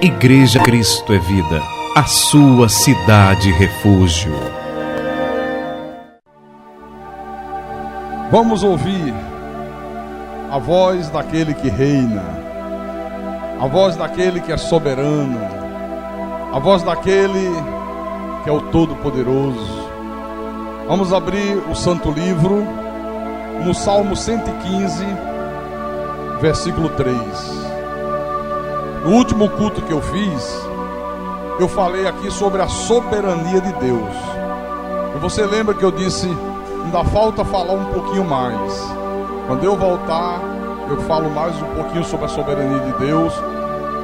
Igreja Cristo é Vida, a sua cidade refúgio. Vamos ouvir a voz daquele que reina, a voz daquele que é soberano, a voz daquele que é o Todo-Poderoso. Vamos abrir o Santo Livro no Salmo 115, versículo 3. No último culto que eu fiz, eu falei aqui sobre a soberania de Deus. E você lembra que eu disse, ainda falta falar um pouquinho mais. Quando eu voltar, eu falo mais um pouquinho sobre a soberania de Deus,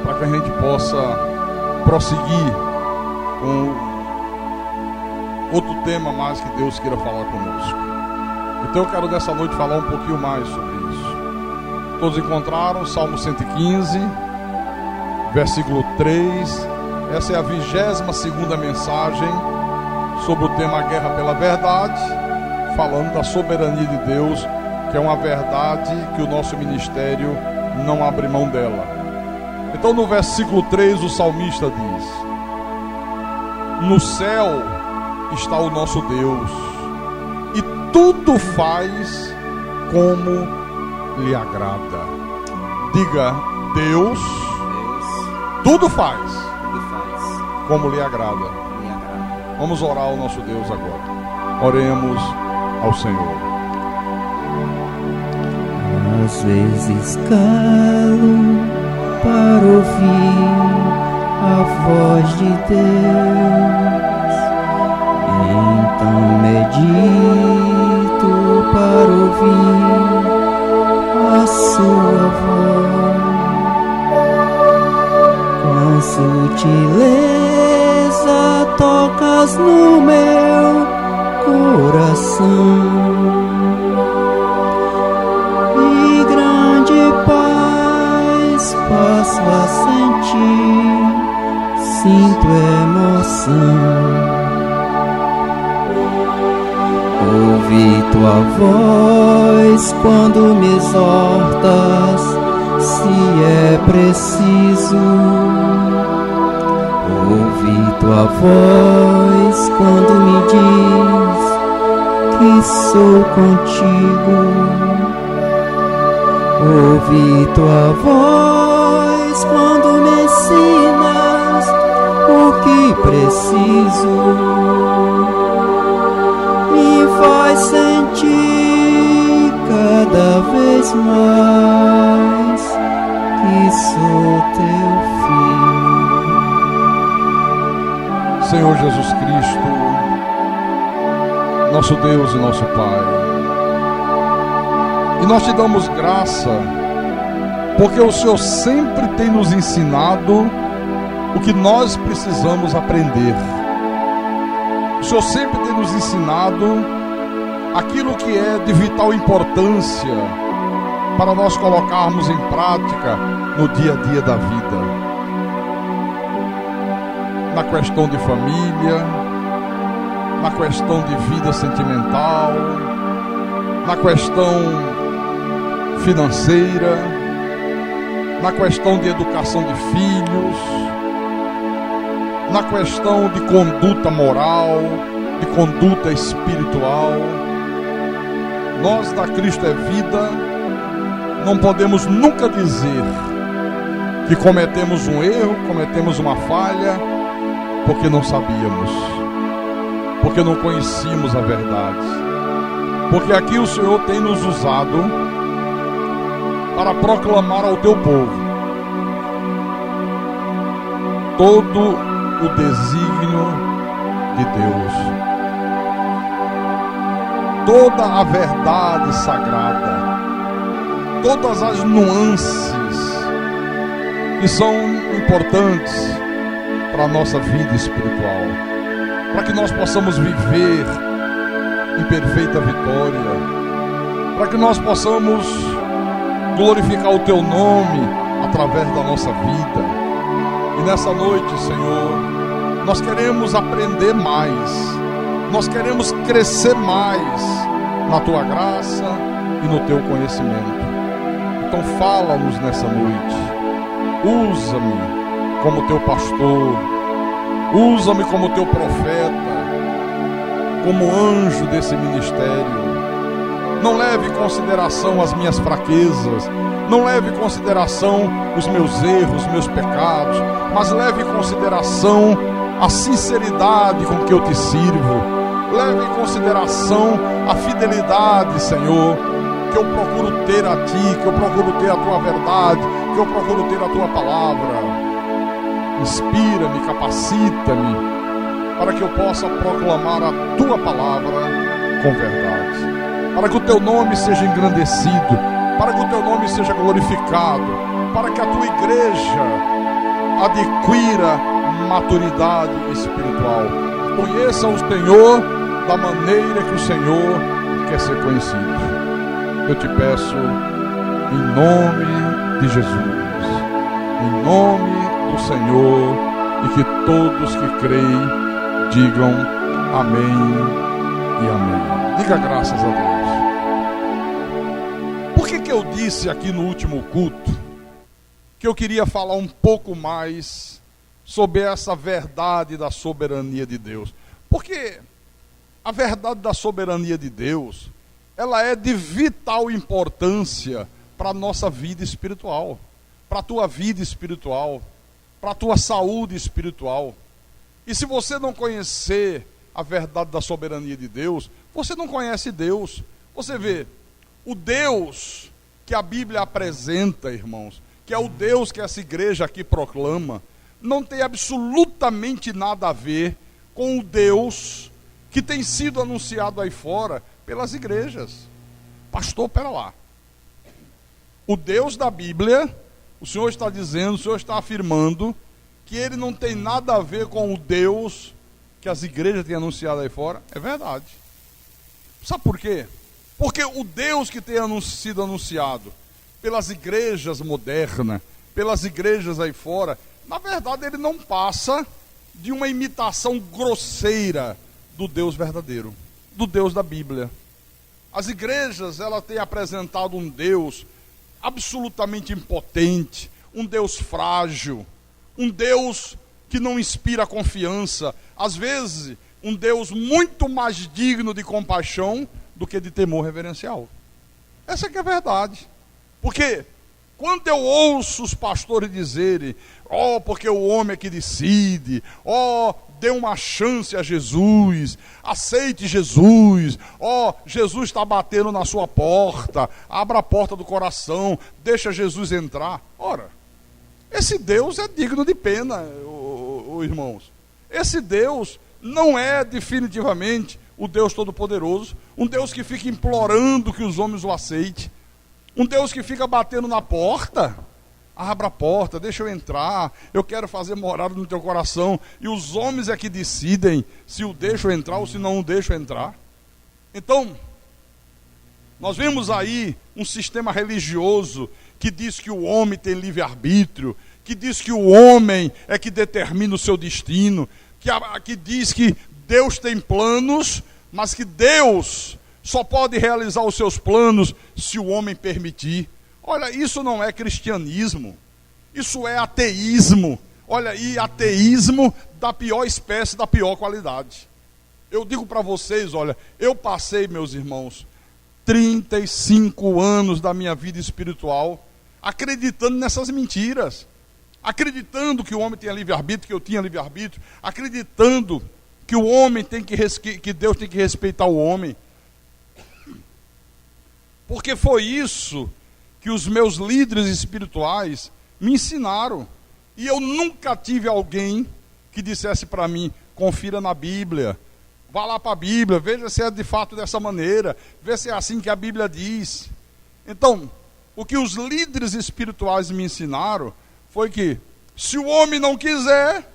para que a gente possa prosseguir com outro tema mais que Deus queira falar conosco. Então eu quero nessa noite falar um pouquinho mais sobre isso. Todos encontraram Salmo 115, versículo 3. Essa é a 22ª mensagem sobre o tema Guerra pela Verdade, falando da soberania de Deus, que é uma verdade que o nosso ministério não abre mão dela. Então no versículo 3 o salmista diz: no céu está o nosso Deus, e tudo faz como lhe agrada. Diga: Deus tudo faz como lhe agrada. Vamos orar ao nosso Deus agora. Oremos ao Senhor. Às vezes calo para ouvir a voz de Deus, então medito para ouvir a sua voz. Com sutileza tocas no meu coração, e grande paz passo a sentir, sinto emoção. Ouvi tua voz quando me exortas, se é preciso. Ouvi tua voz quando me diz que sou contigo. Ouvi tua voz quando me ensinas o que preciso. Me faz sentir cada vez mais que sou teu filho. Senhor Jesus Cristo, nosso Deus e nosso Pai, e nós te damos graça, porque o Senhor sempre tem nos ensinado o que nós precisamos aprender. O Senhor sempre tem nos ensinado aquilo que é de vital importância para nós colocarmos em prática no dia a dia da vida. Na questão de família, na questão de vida sentimental, na questão financeira, na questão de educação de filhos, na questão de conduta moral, de conduta espiritual. Nós da Cristo é Vida não podemos nunca dizer que cometemos um erro, cometemos uma falha, porque não sabíamos, porque não conhecíamos a verdade. Porque aqui o Senhor tem nos usado para proclamar ao teu povo todo o desígnio de Deus, toda a verdade sagrada, todas as nuances que são importantes para a nossa vida espiritual, para que nós possamos viver em perfeita vitória, para que nós possamos glorificar o teu nome através da nossa vida. E nessa noite, Senhor, nós queremos aprender mais, nós queremos crescer mais na tua graça e no teu conhecimento. Então fala-nos nessa noite, usa-me como teu pastor, usa-me como teu profeta, como anjo desse ministério. Não leve em consideração as minhas fraquezas, não leve em consideração os meus erros, os meus pecados, mas leve em consideração a sinceridade com que eu te sirvo. Leve em consideração a fidelidade, Senhor, que eu procuro ter a ti, que eu procuro ter a tua verdade, que eu procuro ter a tua palavra. Inspira-me, capacita-me, para que eu possa proclamar a tua palavra com verdade, para que o teu nome seja engrandecido, para que o teu nome seja glorificado, para que a tua igreja adquira maturidade espiritual, conheça o Senhor da maneira que o Senhor quer ser conhecido. Eu te peço em nome de Jesus, em nome do Senhor, e que todos que creem digam amém e amém. Diga graças a Deus. Por que eu disse aqui no último culto que eu queria falar um pouco mais sobre essa verdade da soberania de Deus? Porque a verdade da soberania de Deus, ela é de vital importância para a nossa vida espiritual, para a tua vida espiritual, para a tua saúde espiritual. E se você não conhecer a verdade da soberania de Deus, você não conhece Deus. Você vê, o Deus que a Bíblia apresenta, irmãos, que é o Deus que essa igreja aqui proclama, não tem absolutamente nada a ver com o Deus que tem sido anunciado aí fora pelas igrejas. Pastor, pera lá. O Deus da Bíblia, o Senhor está dizendo, o Senhor está afirmando que ele não tem nada a ver com o Deus que as igrejas têm anunciado aí fora. É verdade. Sabe por quê? Porque o Deus que tem sido anunciado pelas igrejas modernas, pelas igrejas aí fora, na verdade ele não passa de uma imitação grosseira do Deus verdadeiro, do Deus da Bíblia. As igrejas, ela tem apresentado um Deus absolutamente impotente, um Deus frágil, um Deus que não inspira confiança, às vezes um Deus muito mais digno de compaixão do que de temor reverencial. Essa que é a verdade. Porque quando eu ouço os pastores dizerem, porque o homem é que decide, dê uma chance a Jesus, aceite Jesus, Jesus está batendo na sua porta, abra a porta do coração, deixa Jesus entrar. Ora, esse Deus é digno de pena, irmãos. Esse Deus não é definitivamente o Deus Todo-Poderoso, um Deus que fica implorando que os homens o aceitem, um Deus que fica batendo na porta. Abra a porta, deixa eu entrar, eu quero fazer morada no teu coração. E os homens é que decidem se o deixam entrar ou se não o deixam entrar. Então, nós vemos aí um sistema religioso que diz que o homem tem livre-arbítrio, que diz que o homem é que determina o seu destino, que diz que Deus tem planos, mas que Deus só pode realizar os seus planos se o homem permitir. Olha, isso não é cristianismo, isso é ateísmo. Olha, e ateísmo da pior espécie, da pior qualidade. Eu digo para vocês, olha, eu passei, meus irmãos, 35 anos da minha vida espiritual acreditando nessas mentiras, acreditando que o homem tem livre-arbítrio, que eu tinha livre-arbítrio, acreditando que o homem que Deus tem que respeitar o homem. Porque foi isso que os meus líderes espirituais me ensinaram. E eu nunca tive alguém que dissesse para mim, confira na Bíblia, vá lá para a Bíblia, veja se é de fato dessa maneira, veja se é assim que a Bíblia diz. Então, o que os líderes espirituais me ensinaram foi que, se o homem não quiser,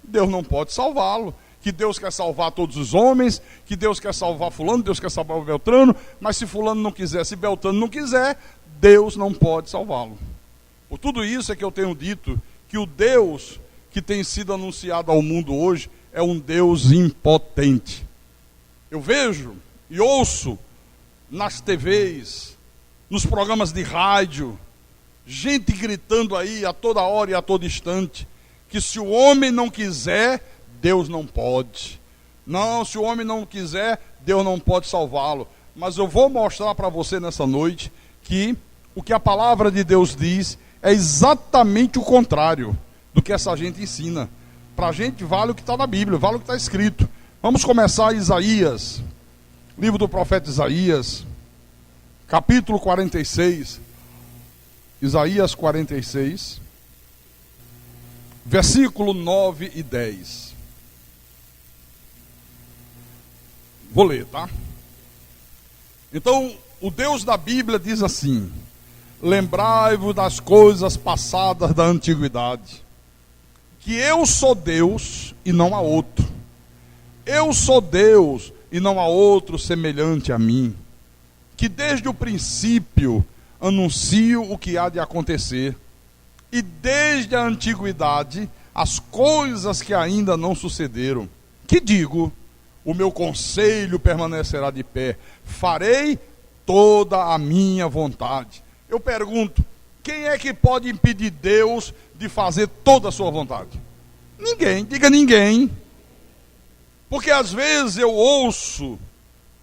Deus não pode salvá-lo. Que Deus quer salvar todos os homens, que Deus quer salvar fulano, Deus quer salvar o Beltrano, mas se fulano não quiser, se Beltrano não quiser, Deus não pode salvá-lo. Por tudo isso é que eu tenho dito que o Deus que tem sido anunciado ao mundo hoje é um Deus impotente. Eu vejo e ouço nas TVs, nos programas de rádio, gente gritando aí a toda hora e a todo instante, que se o homem não quiser, Deus não pode. Não, se o homem não quiser, Deus não pode salvá-lo. Mas eu vou mostrar para você nessa noite que o que a palavra de Deus diz é exatamente o contrário do que essa gente ensina. Para a gente vale o que está na Bíblia, vale o que está escrito. Vamos começar Isaías, livro do profeta Isaías, capítulo 46. Isaías 46, versículo 9 e 10. Vou ler, tá? Então, o Deus da Bíblia diz assim: lembrai-vos das coisas passadas da antiguidade, que eu sou Deus e não há outro. Eu sou Deus e não há outro semelhante a mim, que desde o princípio anuncio o que há de acontecer, e desde a antiguidade as coisas que ainda não sucederam. Que digo, o meu conselho permanecerá de pé, farei toda a minha vontade. Eu pergunto, quem é que pode impedir Deus de fazer toda a sua vontade? Ninguém, diga ninguém. Porque às vezes eu ouço,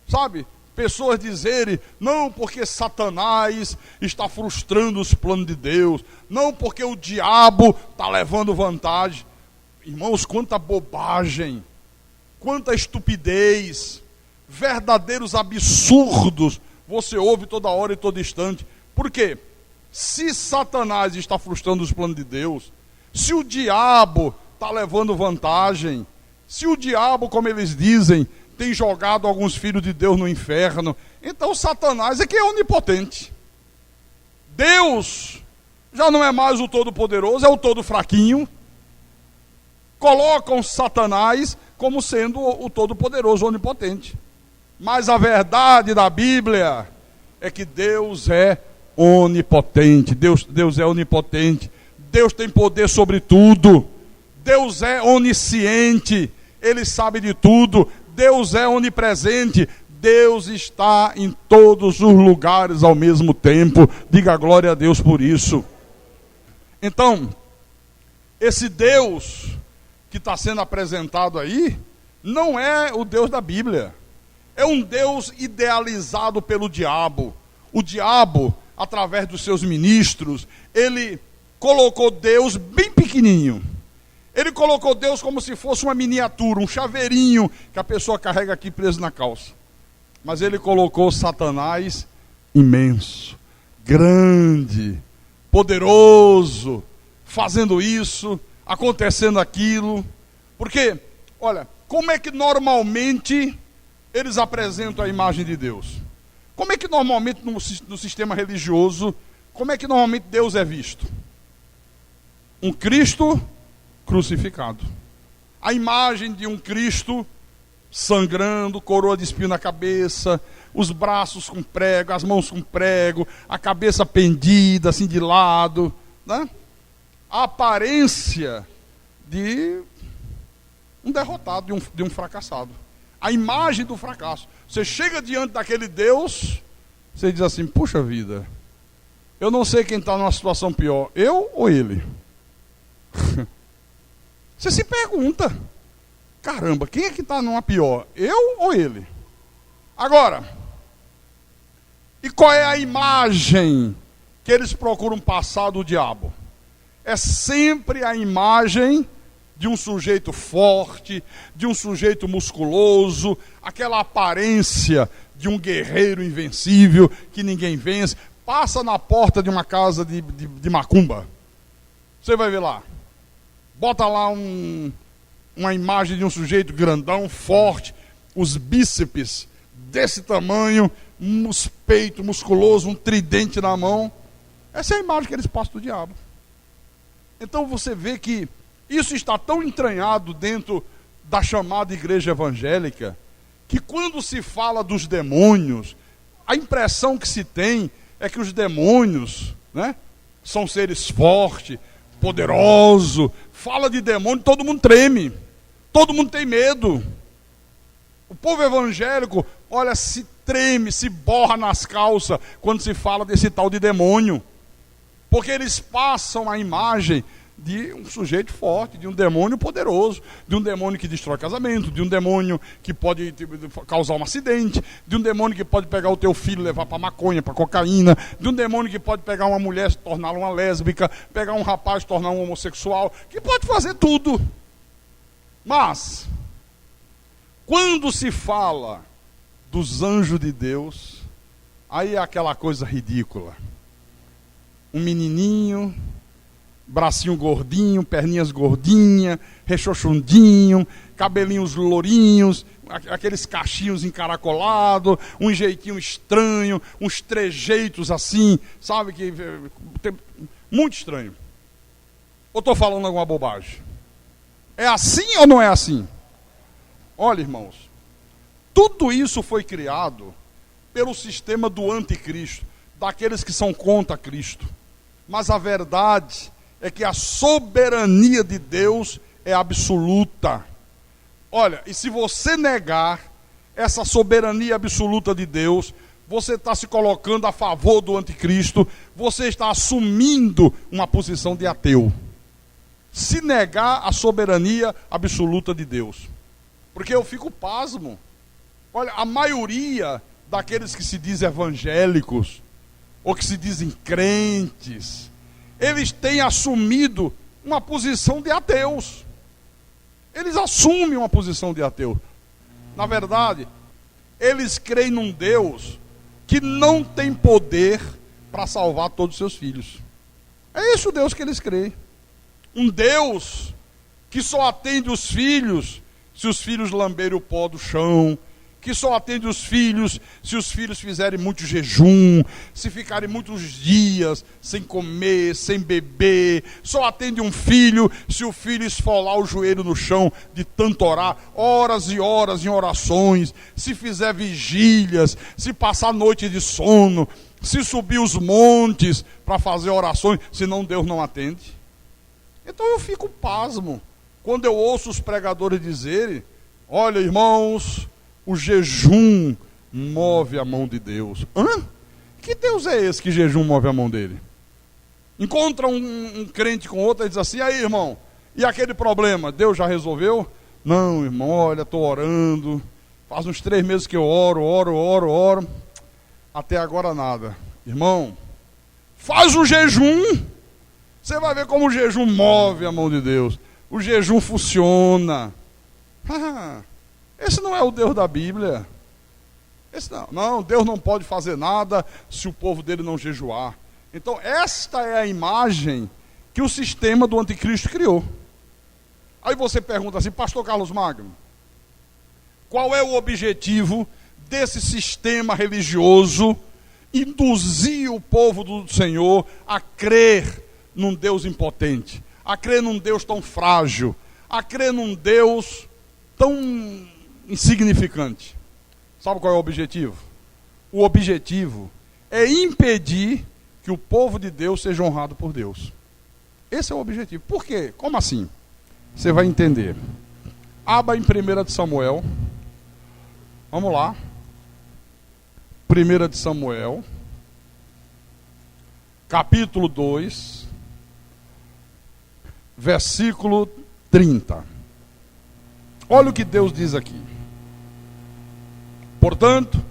sabe, pessoas dizerem, não porque Satanás está frustrando os planos de Deus, não porque o diabo está levando vantagem. Irmãos, quanta bobagem, quanta estupidez, verdadeiros absurdos você ouve toda hora e todo instante. Por quê? Se Satanás está frustrando os planos de Deus, se o diabo está levando vantagem, se o diabo, como eles dizem, tem jogado alguns filhos de Deus no inferno, então Satanás é que é onipotente. Deus já não é mais o todo-poderoso, é o todo-fraquinho. Colocam Satanás como sendo o todo-poderoso, onipotente. Mas a verdade da Bíblia é que Deus é onipotente. Deus é onipotente. Deus tem poder sobre tudo. Deus é onisciente. Ele sabe de tudo. Deus é onipresente. Deus está em todos os lugares ao mesmo tempo. Diga glória a Deus por isso. Então, esse Deus que está sendo apresentado aí, não é o Deus da Bíblia. É um Deus idealizado pelo diabo. O diabo, através dos seus ministros, ele colocou Deus bem pequenininho. Ele colocou Deus como se fosse uma miniatura, um chaveirinho que a pessoa carrega aqui preso na calça. Mas ele colocou Satanás imenso, grande, poderoso, fazendo isso, acontecendo aquilo. Porque, olha, como é que normalmente eles apresentam a imagem de Deus? Como é que normalmente no sistema religioso, como é que normalmente Deus é visto? Um Cristo crucificado. A imagem de um Cristo sangrando, coroa de espinho na cabeça, os braços com prego, as mãos com prego, a cabeça pendida assim de lado, né? A aparência de um derrotado, de um fracassado. A imagem do fracasso. Você chega diante daquele Deus, você diz assim, puxa vida, eu não sei quem está numa situação pior, eu ou ele? Você se pergunta, caramba, quem é que está numa pior, eu ou ele? Agora, e qual é a imagem que eles procuram passar do diabo? É sempre a imagem de um sujeito forte, de um sujeito musculoso, aquela aparência de um guerreiro invencível que ninguém vence. Passa na porta de uma casa de macumba, você vai ver lá, bota lá uma imagem de um sujeito grandão, forte, os bíceps desse tamanho, os peitos musculosos, um tridente na mão. Essa é a imagem que eles passam do diabo. Então você vê que isso está tão entranhado dentro da chamada igreja evangélica, que quando se fala dos demônios, a impressão que se tem é que os demônios, né, são seres fortes, poderosos. Fala de demônio, todo mundo treme, todo mundo tem medo. O povo evangélico, olha, se treme, se borra nas calças quando se fala desse tal de demônio. Porque eles passam a imagem de um sujeito forte, de um demônio poderoso, de um demônio que destrói casamento, de um demônio que pode causar um acidente, de um demônio que pode pegar o teu filho e levar para maconha, para cocaína, de um demônio que pode pegar uma mulher e torná-la uma lésbica, pegar um rapaz e tornar um homossexual, que pode fazer tudo. Mas, quando se fala dos anjos de Deus, aí é aquela coisa ridícula. Um menininho, bracinho gordinho, perninhas gordinhas, rechochundinho, cabelinhos lourinhos, aqueles cachinhos encaracolados, um jeitinho estranho, uns trejeitos assim, sabe, que muito estranho. Ou estou falando alguma bobagem? É assim ou não é assim? Olha, irmãos, tudo isso foi criado pelo sistema do anticristo, daqueles que são contra Cristo. Mas a verdade é que a soberania de Deus é absoluta. Olha, e se você negar essa soberania absoluta de Deus, você está se colocando a favor do anticristo, você está assumindo uma posição de ateu. Se negar a soberania absoluta de Deus. Porque eu fico pasmo. Olha, a maioria daqueles que se dizem evangélicos, ou que se dizem crentes, eles têm assumido uma posição de ateus. Eles assumem uma posição de ateu. Na verdade, eles creem num Deus que não tem poder para salvar todos os seus filhos. É esse o Deus que eles creem. Um Deus que só atende os filhos se os filhos lamberem o pó do chão, que só atende os filhos se os filhos fizerem muito jejum, se ficarem muitos dias sem comer, sem beber. Só atende um filho se o filho esfolar o joelho no chão de tanto orar, horas e horas em orações, se fizer vigílias, se passar noite de sono, se subir os montes para fazer orações, senão Deus não atende. Então eu fico pasmo quando eu ouço os pregadores dizerem: olha, irmãos, o jejum move a mão de Deus. Hã? Que Deus é esse que jejum move a mão dele? Encontra um crente com outro e diz assim: aí, irmão, e aquele problema, Deus já resolveu? Não, irmão, olha, estou orando, faz uns 3 meses que eu oro, até agora nada. Irmão, faz um jejum, você vai ver como o jejum move a mão de Deus. O jejum funciona. Esse não é o Deus da Bíblia. Esse não, Deus não pode fazer nada se o povo dele não jejuar. Então esta é a imagem que o sistema do anticristo criou. Aí você pergunta assim: pastor Carlos Magno, qual é o objetivo desse sistema religioso induzir o povo do Senhor a crer num Deus impotente, a crer num Deus tão frágil, a crer num Deus tão insignificante? Sabe qual é o objetivo? O objetivo é impedir que o povo de Deus seja honrado por Deus. Esse é o objetivo. Por quê? Como assim? Você vai entender. Abra em 1 de Samuel. Vamos lá. 1 de Samuel, capítulo 2, versículo 30. Olha o que Deus diz aqui. Portanto,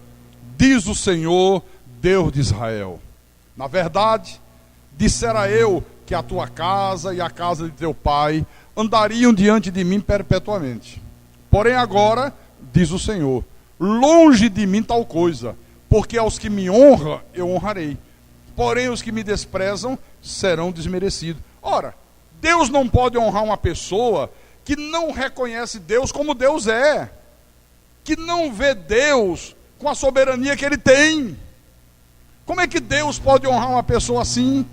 diz o Senhor, Deus de Israel: na verdade, dissera eu que a tua casa e a casa de teu pai andariam diante de mim perpetuamente. Porém agora, diz o Senhor, longe de mim tal coisa, porque aos que me honram eu honrarei, porém os que me desprezam serão desmerecidos. Ora, Deus não pode honrar uma pessoa que não reconhece Deus como Deus é, que não vê Deus com a soberania que Ele tem. Como é que Deus pode honrar uma pessoa assim?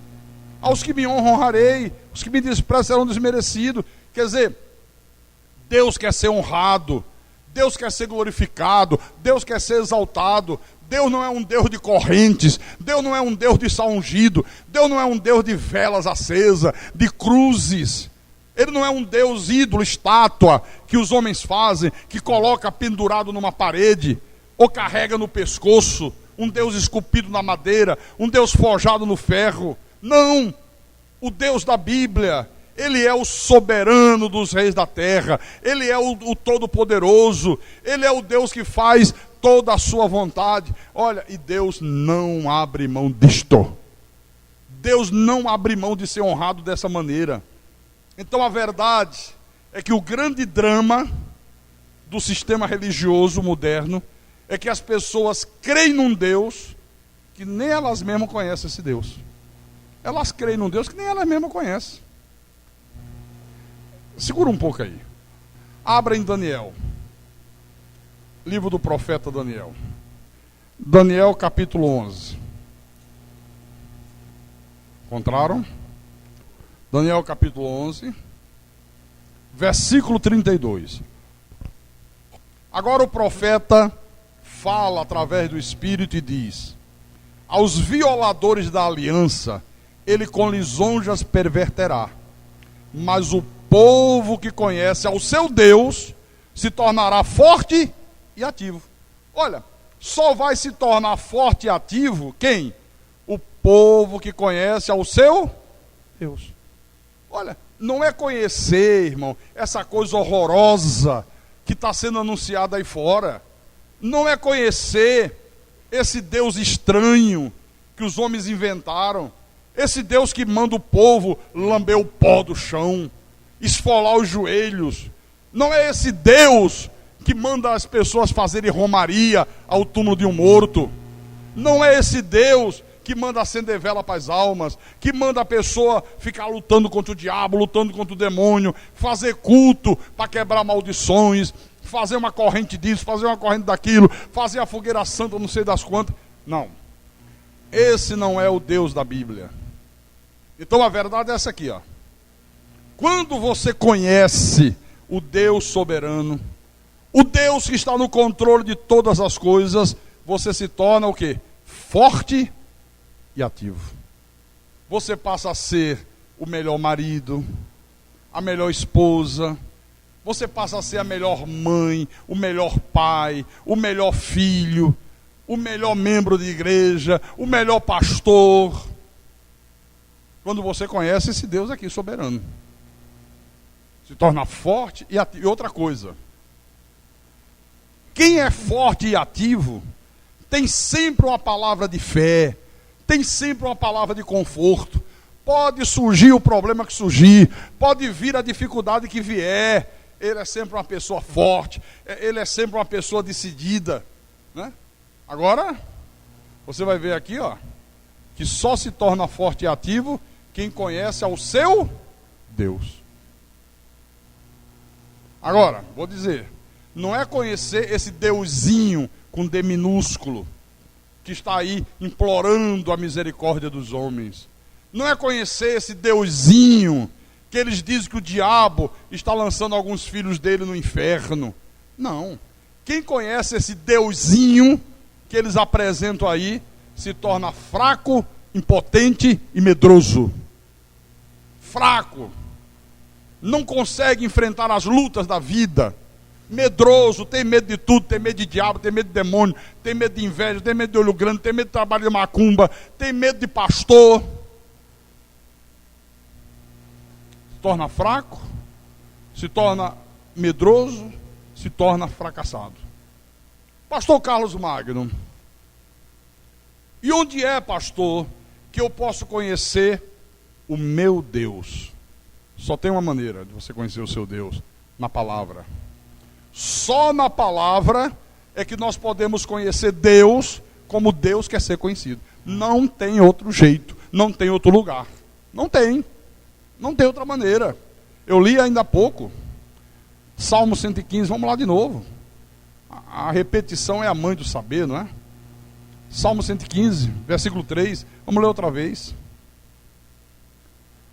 Aos que me honram honrarei, os que me desprezam serão desmerecidos. Quer dizer, Deus quer ser honrado, Deus quer ser glorificado, Deus quer ser exaltado. Deus não é um Deus de correntes, Deus não é um Deus de sal ungido, Deus não é um Deus de velas acesas, de cruzes. Ele não é um Deus ídolo, estátua, que os homens fazem, que coloca pendurado numa parede, ou carrega no pescoço, um Deus esculpido na madeira, um Deus forjado no ferro. Não! O Deus da Bíblia Ele é o soberano dos reis da terra. Ele é o todo-poderoso. Ele é o Deus que faz toda a sua vontade. Olha, e Deus não abre mão disto. Deus não abre mão de ser honrado dessa maneira. Então a verdade é que o grande drama do sistema religioso moderno é que as pessoas creem num Deus que nem elas mesmas conhecem esse Deus. Elas creem num Deus que nem elas mesmas conhecem. Segura um pouco aí. Abra em Daniel. Livro do profeta Daniel. Daniel capítulo 11. Encontraram? Daniel capítulo 11. Versículo 32. Agora o profeta fala através do Espírito e diz: aos violadores da aliança ele com lisonjas perverterá, mas o povo que conhece ao seu Deus se tornará forte e ativo. Olha, só vai se tornar forte e ativo quem? O povo que conhece ao seu Deus. Olha, não é conhecer, irmão, essa coisa horrorosa que está sendo anunciada aí fora. Não é conhecer esse Deus estranho que os homens inventaram. Esse Deus que manda o povo lamber o pó do chão, esfolar os joelhos. Não é esse Deus que manda as pessoas fazerem romaria ao túmulo de um morto. Não é esse Deus que manda acender vela para as almas, que manda a pessoa ficar lutando contra o diabo, lutando contra o demônio, fazer culto para quebrar maldições, fazer uma corrente disso, fazer uma corrente daquilo, fazer a fogueira santa, não sei das quantas. Não. Esse não é o Deus da Bíblia. Então a verdade é essa aqui, ó. Quando você conhece o Deus soberano, o Deus que está no controle de todas as coisas, você se torna o quê? Forte e ativo. Você passa a ser o melhor marido, a melhor esposa, você passa a ser a melhor mãe, o melhor pai, o melhor filho, o melhor membro de igreja, o melhor pastor. Quando você conhece esse Deus aqui soberano, se torna forte e ativo. E outra coisa, quem é forte e ativo tem sempre uma palavra de fé, tem sempre uma palavra de conforto. Pode surgir o problema que surgir, pode vir a dificuldade que vier, ele é sempre uma pessoa forte, ele é sempre uma pessoa decidida, né? Agora, você vai ver aqui, ó, que só se torna forte e ativo quem conhece ao seu Deus. Agora, vou dizer, não é conhecer esse Deusinho com D minúsculo, que está aí implorando a misericórdia dos homens. Não é conhecer esse Deusinho que eles dizem que o diabo está lançando alguns filhos dele no inferno. Não. Quem conhece esse Deusinho que eles apresentam aí, se torna fraco, impotente e medroso. Fraco. Não consegue enfrentar as lutas da vida. Medroso, tem medo de tudo, tem medo de diabo, tem medo de demônio, tem medo de inveja, tem medo de olho grande, tem medo de trabalho de macumba, tem medo de pastor. Se torna fraco, se torna medroso, se torna fracassado. Pastor Carlos Magno, e onde é, pastor, que eu posso conhecer o meu Deus? Só tem uma maneira de você conhecer o seu Deus: na palavra. Só na palavra é que nós podemos conhecer Deus como Deus quer ser conhecido. Não tem outro jeito, não tem outro lugar. Não tem outra maneira. Eu li ainda há pouco, Salmo 115, vamos lá de novo. A repetição é a mãe do saber, não é? Salmo 115, versículo 3, vamos ler outra vez.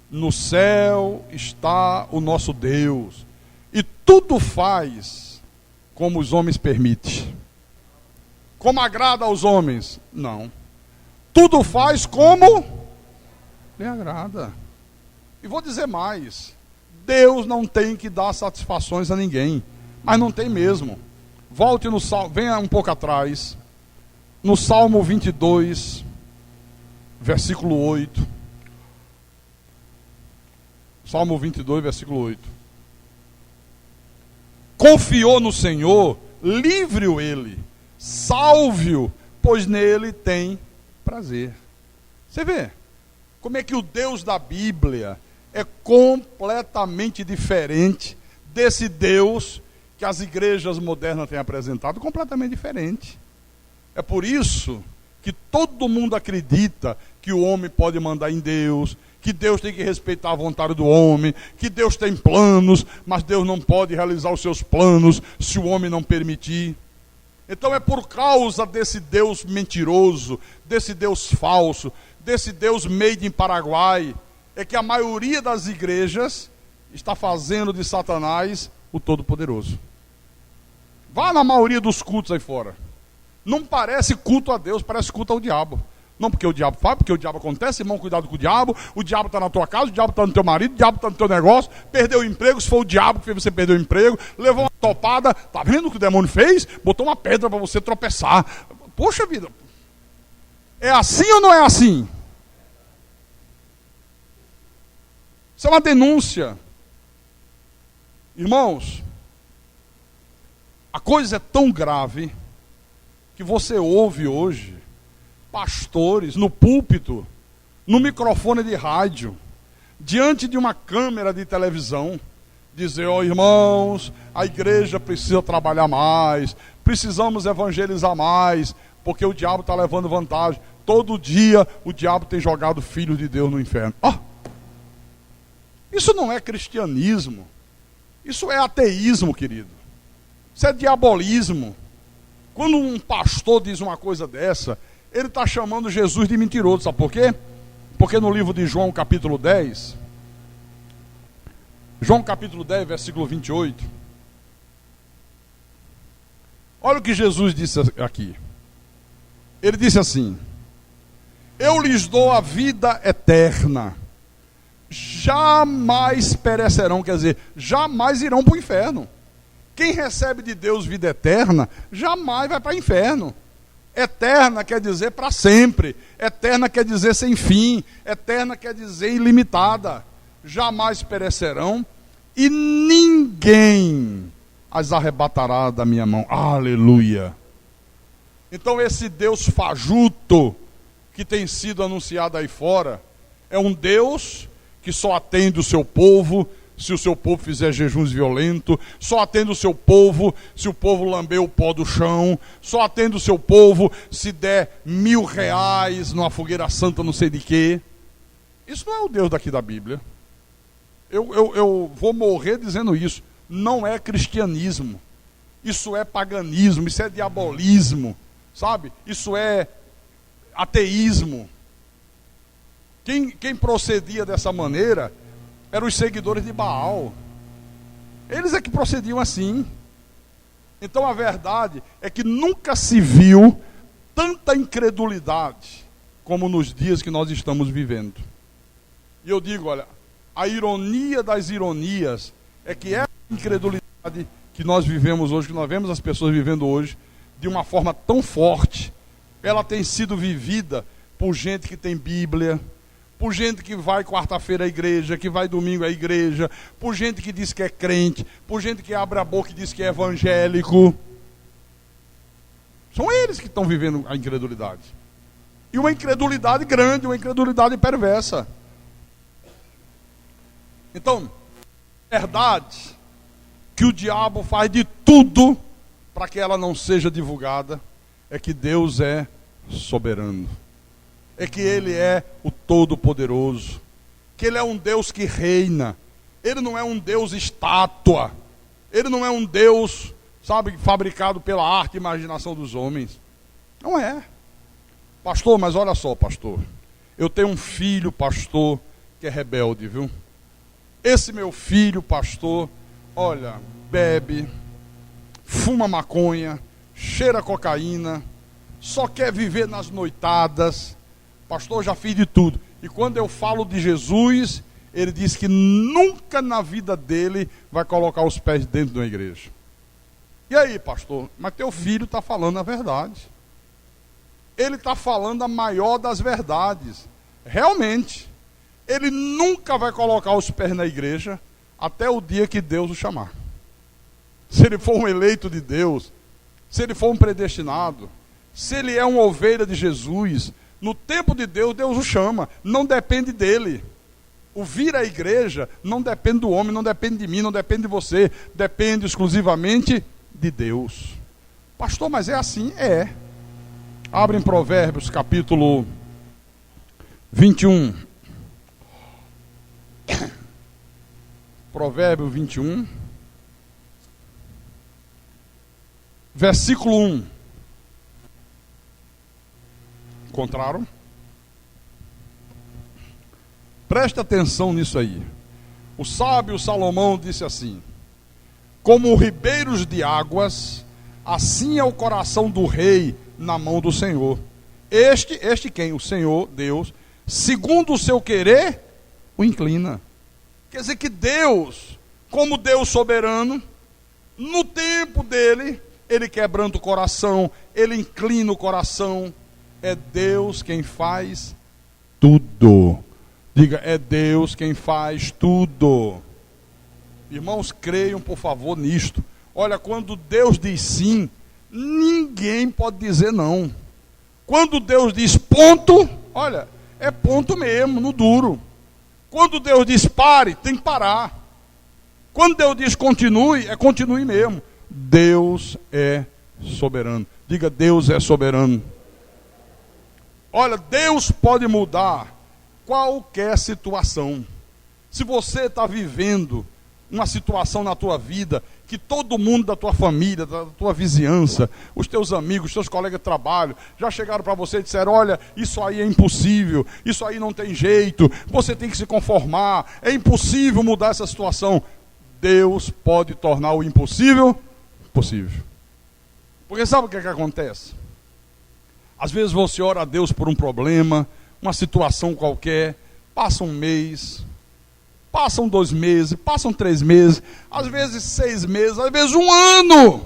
No céu está o nosso Deus, e tudo faz como os homens permitem. Como agrada aos homens? Não. Tudo faz como lhe agrada. E vou dizer mais: Deus não tem que dar satisfações a ninguém, mas não tem mesmo. Volte no Salmo, venha um pouco atrás, no Salmo 22, versículo 8. Salmo 22, versículo 8. Confiou no Senhor, livre-o ele, salve-o, pois nele tem prazer. Você vê como é que o Deus da Bíblia é completamente diferente desse Deus que as igrejas modernas têm apresentado, completamente diferente. É por isso que todo mundo acredita que o homem pode mandar em Deus, que Deus tem que respeitar a vontade do homem, que Deus tem planos, mas Deus não pode realizar os seus planos se o homem não permitir. Então é por causa desse Deus mentiroso, desse Deus falso, desse Deus made in Paraguai, é que a maioria das igrejas está fazendo de Satanás o Todo-Poderoso. Vá na maioria dos cultos aí fora. Não parece culto a Deus, parece culto ao diabo. Não porque o diabo faz, porque o diabo acontece, irmão, cuidado com o diabo está na tua casa, o diabo está no teu marido, o diabo está no teu negócio, perdeu o emprego, se foi o diabo que fez você perder o emprego, levou uma topada, tá vendo o que o demônio fez? Botou uma pedra para você tropeçar. Poxa vida, é assim ou não é assim? Isso é uma denúncia. Irmãos, a coisa é tão grave que você ouve hoje pastores no púlpito, no microfone de rádio, diante de uma câmera de televisão, dizer: ó irmãos, a igreja precisa trabalhar mais, precisamos evangelizar mais, porque o diabo está levando vantagem. Todo dia o diabo tem jogado filhos de Deus no inferno. Isso não é cristianismo, isso é ateísmo, querido. Isso é diabolismo. Quando um pastor diz uma coisa dessa, ele está chamando Jesus de mentiroso. Sabe por quê? Porque no livro de João capítulo 10, versículo 28, olha o que Jesus disse aqui. Ele disse assim: eu lhes dou a vida eterna, jamais perecerão, quer dizer, jamais irão para o inferno. Quem recebe de Deus vida eterna, jamais vai para o inferno. Eterna quer dizer para sempre, eterna quer dizer sem fim, eterna quer dizer ilimitada. Jamais perecerão e ninguém as arrebatará da minha mão. Aleluia! Então esse Deus fajuto que tem sido anunciado aí fora é um Deus que só atende o seu povo se o seu povo fizer jejuns violentos, só atende o seu povo se o povo lamber o pó do chão, só atende o seu povo se der R$1.000 numa fogueira santa não sei de quê. Isso não é o Deus daqui da Bíblia. Eu vou morrer dizendo isso. Não é cristianismo, isso é paganismo, isso é diabolismo, sabe? Isso é ateísmo. Quem procedia dessa maneira eram os seguidores de Baal. Eles é que procediam assim. Então a verdade é que nunca se viu tanta incredulidade como nos dias que nós estamos vivendo. E eu digo, olha, a ironia das ironias é que essa incredulidade que nós vivemos hoje, que nós vemos as pessoas vivendo hoje, de uma forma tão forte, ela tem sido vivida por gente que tem Bíblia, por gente que vai quarta-feira à igreja, que vai domingo à igreja, por gente que diz que é crente, por gente que abre a boca e diz que é evangélico. São eles que estão vivendo a incredulidade. E uma incredulidade grande, uma incredulidade perversa. Então, verdade que o diabo faz de tudo para que ela não seja divulgada, é que Deus é soberano. É que Ele é o Todo-Poderoso, que Ele é um Deus que reina. Ele não é um Deus estátua, Ele não é um Deus, sabe, fabricado pela arte e imaginação dos homens. Não é. Pastor, mas olha só, pastor, eu tenho um filho, pastor, que é rebelde, viu? Esse meu filho, pastor, olha, bebe, fuma maconha, cheira cocaína, só quer viver nas noitadas. Pastor, já fiz de tudo. E quando eu falo de Jesus, ele diz que nunca na vida dele vai colocar os pés dentro de uma igreja. E aí, pastor? Mas teu filho está falando a verdade. Ele está falando a maior das verdades. Realmente, ele nunca vai colocar os pés na igreja até o dia que Deus o chamar. Se ele for um eleito de Deus, se ele for um predestinado, se ele é uma ovelha de Jesus, no tempo de Deus, Deus o chama, não depende dele. O vir à igreja não depende do homem, não depende de mim, não depende de você, depende exclusivamente de Deus. Pastor, mas é assim? É. Abre em Provérbios capítulo 21. Provérbio 21. Versículo 1. Encontraram? Presta atenção nisso aí. O sábio Salomão disse assim: como ribeiros de águas, assim é o coração do rei na mão do Senhor. Este quem? O Senhor, Deus, segundo o seu querer, o inclina. Quer dizer que Deus, como Deus soberano, no tempo dele, ele quebranta o coração, ele inclina o coração. É Deus quem faz tudo. Diga, é Deus quem faz tudo. Irmãos, creiam por favor nisto. Olha, quando Deus diz sim, ninguém pode dizer não. Quando Deus diz ponto, olha, é ponto mesmo, no duro. Quando Deus diz pare, tem que parar. Quando Deus diz continue, é continue mesmo. Deus é soberano. Diga, Deus é soberano. Olha, Deus pode mudar qualquer situação. Se você está vivendo uma situação na tua vida, que todo mundo da tua família, da tua vizinhança, os teus amigos, os teus colegas de trabalho, já chegaram para você e disseram, olha, isso aí é impossível, isso aí não tem jeito, você tem que se conformar, é impossível mudar essa situação. Deus pode tornar o impossível possível. Porque sabe o que acontece? Às vezes você ora a Deus por um problema, uma situação qualquer, passa um mês, passam 2 meses, passam 3 meses, às vezes 6 meses, às vezes 1 ano.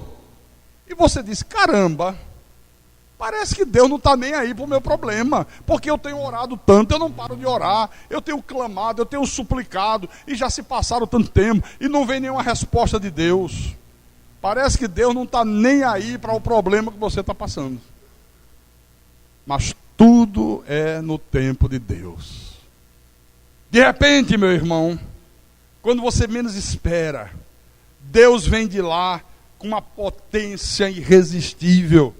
E você diz, caramba, parece que Deus não está nem aí para o meu problema, porque eu tenho orado tanto, eu não paro de orar, eu tenho clamado, eu tenho suplicado, e já se passaram tanto tempo, e não vem nenhuma resposta de Deus. Parece que Deus não está nem aí para o problema que você está passando. Mas tudo é no tempo de Deus. De repente, meu irmão, quando você menos espera, Deus vem de lá com uma potência irresistível.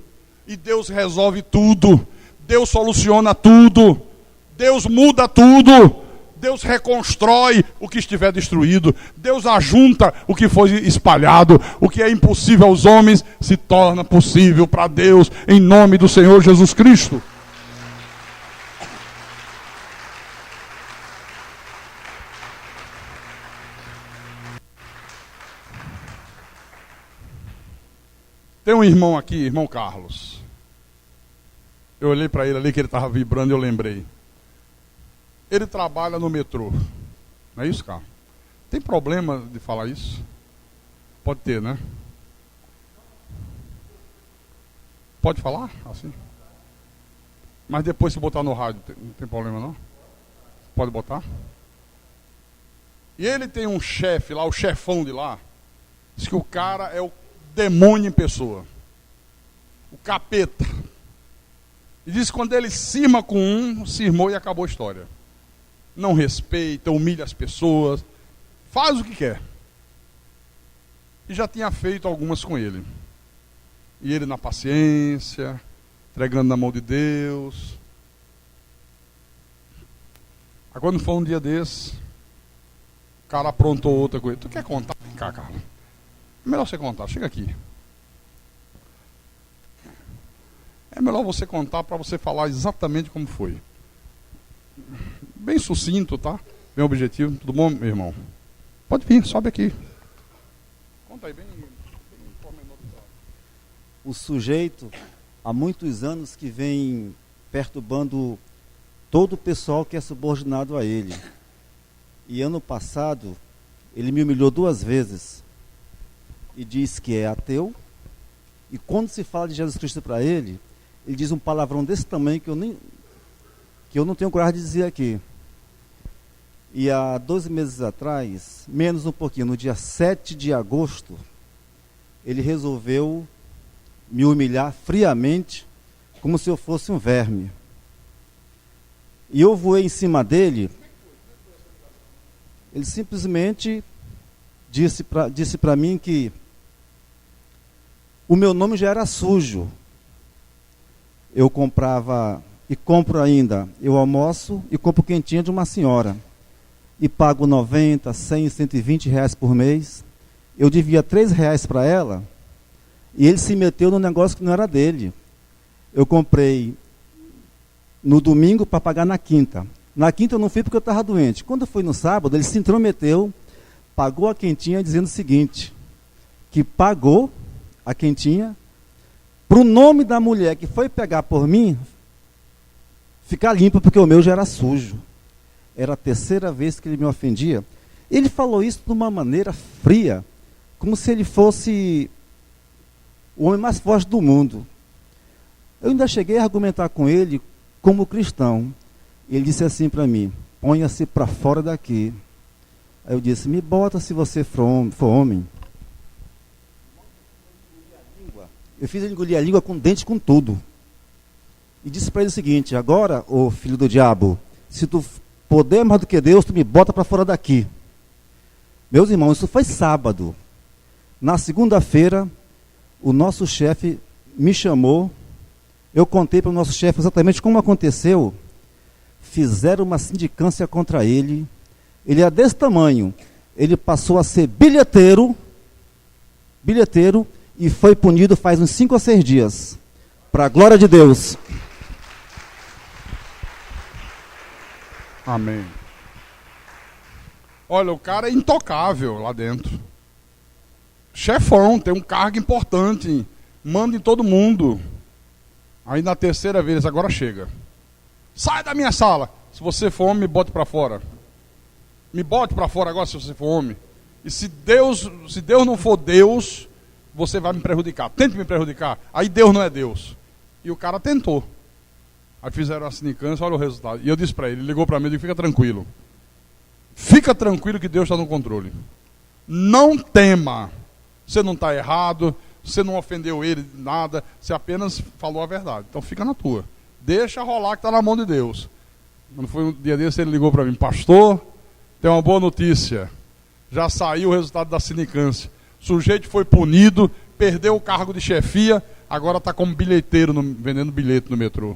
E Deus resolve tudo. Deus soluciona tudo. Deus muda tudo. Deus reconstrói o que estiver destruído. Deus ajunta o que foi espalhado. O que é impossível aos homens se torna possível para Deus, em nome do Senhor Jesus Cristo. Tem um irmão aqui, irmão Carlos. Eu olhei para ele ali que ele estava vibrando e eu lembrei. Ele trabalha no metrô. Não é isso, Carlos? Tem problema de falar isso? Pode ter, né? Pode falar? Assim? Mas depois se botar no rádio, não tem problema não? Pode botar? E ele tem um chefe lá, o chefão de lá. Diz que o cara é o demônio em pessoa. O capeta. E diz que quando ele cisma com um, cismou e acabou a história. Não respeita, humilha as pessoas, faz o que quer. E já tinha feito algumas com ele. E ele na paciência, entregando na mão de Deus. Agora não foi um dia desse, o cara aprontou outra coisa. Tu quer contar? Vem cá, cara. É melhor você contar, chega aqui. É melhor você contar para você falar exatamente como foi. Bem sucinto, tá? Bem objetivo. Tudo bom, meu irmão? Pode vir, sobe aqui. Conta aí, bem pormenorizado. O sujeito, há muitos anos que vem perturbando todo o pessoal que é subordinado a ele. E ano passado, ele me humilhou 2 vezes. E diz que é ateu. E quando se fala de Jesus Cristo para ele, ele diz um palavrão desse tamanho que eu não tenho coragem de dizer aqui. E há 12 meses atrás, menos um pouquinho, no dia 7 de agosto, ele resolveu me humilhar friamente, como se eu fosse um verme. E eu voei em cima dele. Ele simplesmente disse para mim que o meu nome já era sujo. Eu comprava, e compro ainda, eu almoço e compro quentinha de uma senhora. E pago 90, 100, 120 reais por mês. Eu devia 3 reais para ela, e ele se meteu num negócio que não era dele. Eu comprei no domingo para pagar na quinta. Na quinta eu não fui porque eu estava doente. Quando eu fui no sábado, ele se intrometeu, pagou a quentinha dizendo o seguinte, que pagou a quentinha para o nome da mulher que foi pegar por mim ficar limpo, porque o meu já era sujo. Era a terceira vez que ele me ofendia. Ele falou isso de uma maneira fria, como se ele fosse o homem mais forte do mundo. Eu ainda cheguei a argumentar com ele como cristão. Ele disse assim para mim, ponha-se para fora daqui. Aí eu disse, me bota se você for homem. Eu fiz ele engolir a língua com dente, com tudo. E disse para ele o seguinte, agora, ô filho do diabo, se tu poder mais do que Deus, tu me bota para fora daqui. Meus irmãos, isso foi sábado. Na segunda-feira, o nosso chefe me chamou. Eu contei para o nosso chefe exatamente como aconteceu. Fizeram uma sindicância contra ele. Ele é desse tamanho. Ele passou a ser bilheteiro e foi punido faz uns 5 ou 6 dias. Para a glória de Deus. Amém. Olha, o cara é intocável lá dentro. Chefão, tem um cargo importante. Manda em todo mundo. Aí na terceira vez, agora chega. Sai da minha sala. Se você for homem, me bote para fora. Me bote para fora agora se você for homem. E se Deus não for Deus, você vai me prejudicar. Tente me prejudicar. Aí Deus não é Deus. E o cara tentou. Aí fizeram a sindicância, olha o resultado. E eu disse para ele, ligou para mim e disse, fica tranquilo. Fica tranquilo que Deus está no controle. Não tema. Você não está errado, você não ofendeu ele, nada. Você apenas falou a verdade. Então fica na tua. Deixa rolar que está na mão de Deus. Quando foi um dia desse, ele ligou para mim, pastor, tem uma boa notícia. Já saiu o resultado da sindicância. O sujeito foi punido, perdeu o cargo de chefia, agora está como bilheteiro, vendendo bilhete no metrô.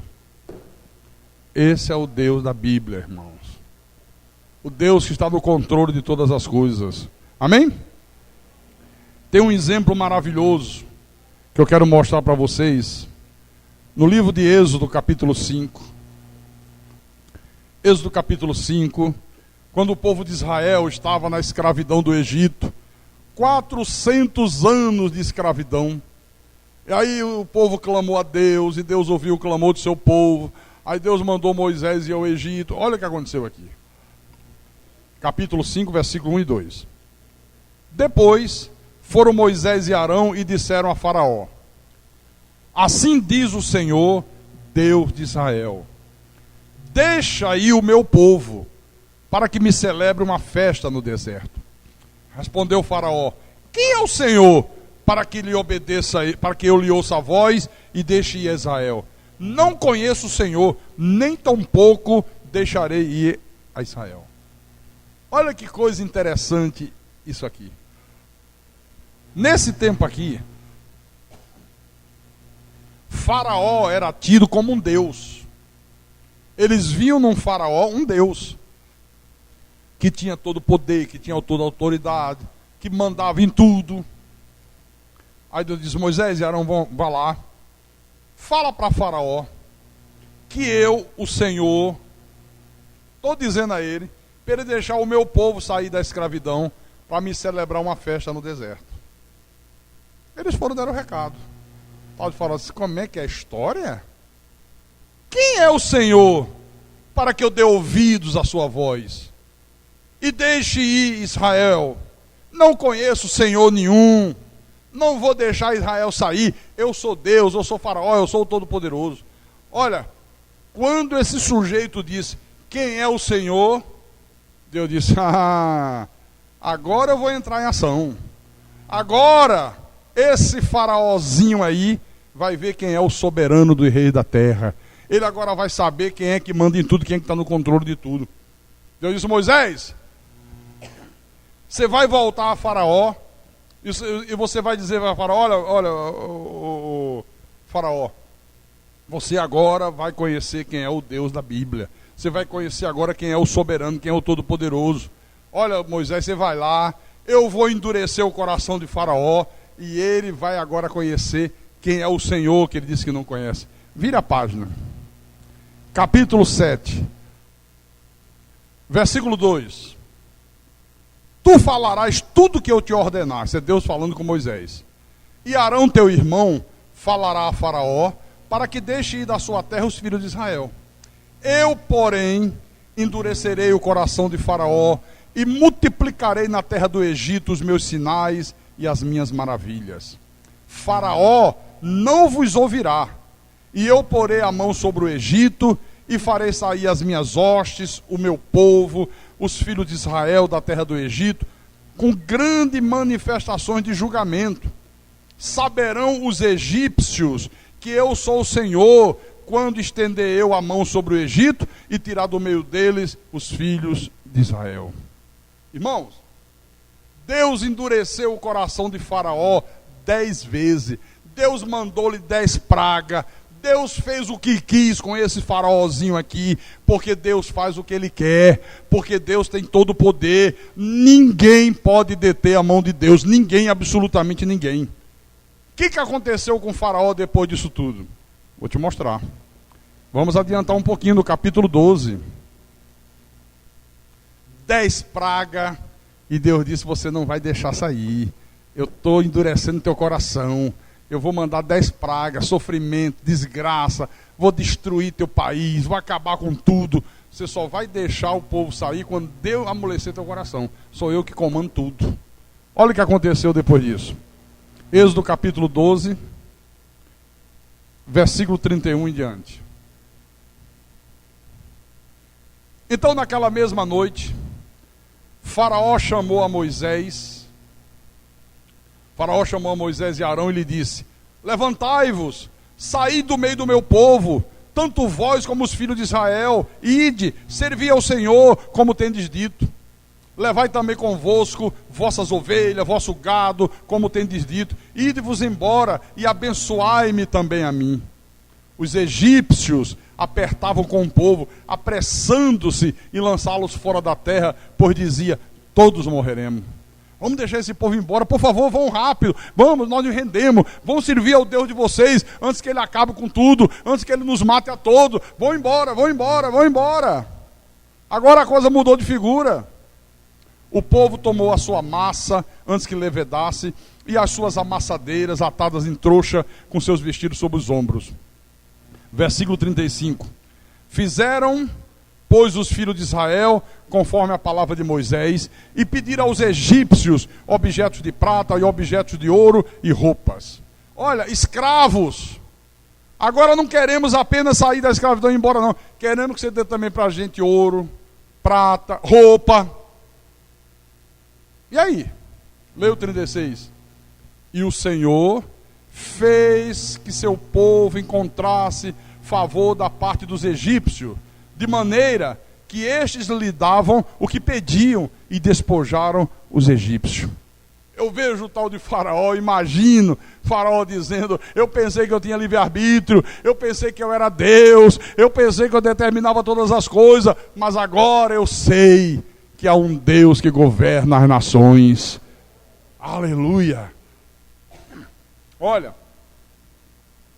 Esse é o Deus da Bíblia, irmãos. O Deus que está no controle de todas as coisas. Amém? Tem um exemplo maravilhoso que eu quero mostrar para vocês. No livro de Êxodo, capítulo 5. Êxodo, capítulo 5. Quando o povo de Israel estava na escravidão do Egito. 400 anos de escravidão. E aí o povo clamou a Deus, e Deus ouviu o clamor do seu povo. Aí Deus mandou Moisés ir ao Egito. Olha o que aconteceu aqui. Capítulo 5, versículo 1 e 2. Depois foram Moisés e Arão e disseram a Faraó: assim diz o Senhor, Deus de Israel: deixa aí o meu povo, para que me celebre uma festa no deserto. Respondeu o Faraó: quem é o Senhor, para que lhe obedeça, para que eu lhe ouça a voz e deixe ir a Israel? Não conheço o Senhor, nem tampouco deixarei ir a Israel. Olha que coisa interessante isso aqui. Nesse tempo aqui, Faraó era tido como um deus. Eles viam num Faraó um deus, que tinha todo o poder, que tinha toda a autoridade, que mandava em tudo. Aí Deus diz: Moisés e Arão, vá lá, fala para Faraó que eu, o Senhor, estou dizendo a ele, para ele deixar o meu povo sair da escravidão, para me celebrar uma festa no deserto. Eles foram dar o recado. Pode falar assim: como é que é a história? Quem é o Senhor, para que eu dê ouvidos à sua voz e deixe ir Israel? Não conheço Senhor nenhum, não vou deixar Israel sair. Eu sou Deus, eu sou Faraó, eu sou o Todo-Poderoso. Olha, quando esse sujeito disse: quem é o Senhor? Deus disse: agora eu vou entrar em ação. Agora, esse faraózinho aí vai ver quem é o soberano do rei da terra. Ele agora vai saber quem é que manda em tudo, quem é que está no controle de tudo. Deus disse: Moisés, você vai voltar a Faraó, e você vai dizer para Faraó: olha, Faraó, você agora vai conhecer quem é o Deus da Bíblia. Você vai conhecer agora quem é o soberano, quem é o todo-poderoso. Olha, Moisés, você vai lá, eu vou endurecer o coração de Faraó, e ele vai agora conhecer quem é o Senhor, que ele disse que não conhece. Vira a página. Capítulo 7. Versículo 2. Tu falarás tudo que eu te ordenar. Isso é Deus falando com Moisés. E Arão, teu irmão, falará a Faraó, para que deixe ir da sua terra os filhos de Israel. Eu, porém, endurecerei o coração de Faraó, e multiplicarei na terra do Egito os meus sinais e as minhas maravilhas. Faraó não vos ouvirá, e eu porei a mão sobre o Egito, e farei sair as minhas hostes, o meu povo, os filhos de Israel da terra do Egito, com grandes manifestações de julgamento. Saberão os egípcios que eu sou o Senhor, quando estender eu a mão sobre o Egito e tirar do meio deles os filhos de Israel. Irmãos, Deus endureceu o coração de Faraó 10 vezes. Deus mandou-lhe 10 pragas. Deus fez o que quis com esse faraózinho aqui, porque Deus faz o que Ele quer, porque Deus tem todo o poder. Ninguém pode deter a mão de Deus, ninguém, absolutamente ninguém. O que aconteceu com o faraó depois disso tudo? Vou te mostrar. Vamos adiantar um pouquinho no capítulo 12. 10 pragas, e Deus disse: você não vai deixar sair. Eu estou endurecendo teu coração. Eu vou mandar 10 pragas, sofrimento, desgraça, vou destruir teu país, vou acabar com tudo. Você só vai deixar o povo sair quando Deus amolecer teu coração. Sou eu que comando tudo. Olha o que aconteceu depois disso. Êxodo capítulo 12, versículo 31 em diante. Então, naquela mesma noite, Faraó chamou a Moisés e Arão e lhe disse: levantai-vos, saí do meio do meu povo, tanto vós como os filhos de Israel, ide, servi ao Senhor, como tendes dito. Levai também convosco vossas ovelhas, vosso gado, como tendes dito. Ide-vos embora e abençoai-me também a mim. Os egípcios apertavam com o povo, apressando-se em lançá-los fora da terra, pois dizia: todos morreremos. Vamos deixar esse povo embora, por favor, vão rápido. Vamos, nós nos rendemos. Vamos servir ao Deus de vocês, antes que Ele acabe com tudo, antes que Ele nos mate a todos. Vão embora, vão embora, vão embora. Agora a coisa mudou de figura. O povo tomou a sua massa, antes que levedasse, e as suas amassadeiras atadas em trouxa, com seus vestidos sobre os ombros. Versículo 35. Fizeram, pois, os filhos de Israel, conforme a palavra de Moisés, e pediram aos egípcios objetos de prata e objetos de ouro e roupas. Olha, escravos. Agora não queremos apenas sair da escravidão e ir embora, não. Queremos que você dê também para a gente ouro, prata, roupa. E aí? Leia o 36. E o Senhor fez que seu povo encontrasse favor da parte dos egípcios, de maneira que estes lhe davam o que pediam e despojaram os egípcios. Eu vejo o tal de Faraó, imagino Faraó dizendo: eu pensei que eu tinha livre-arbítrio, eu pensei que eu era Deus, eu pensei que eu determinava todas as coisas, mas agora eu sei que há um Deus que governa as nações. Aleluia! Olha,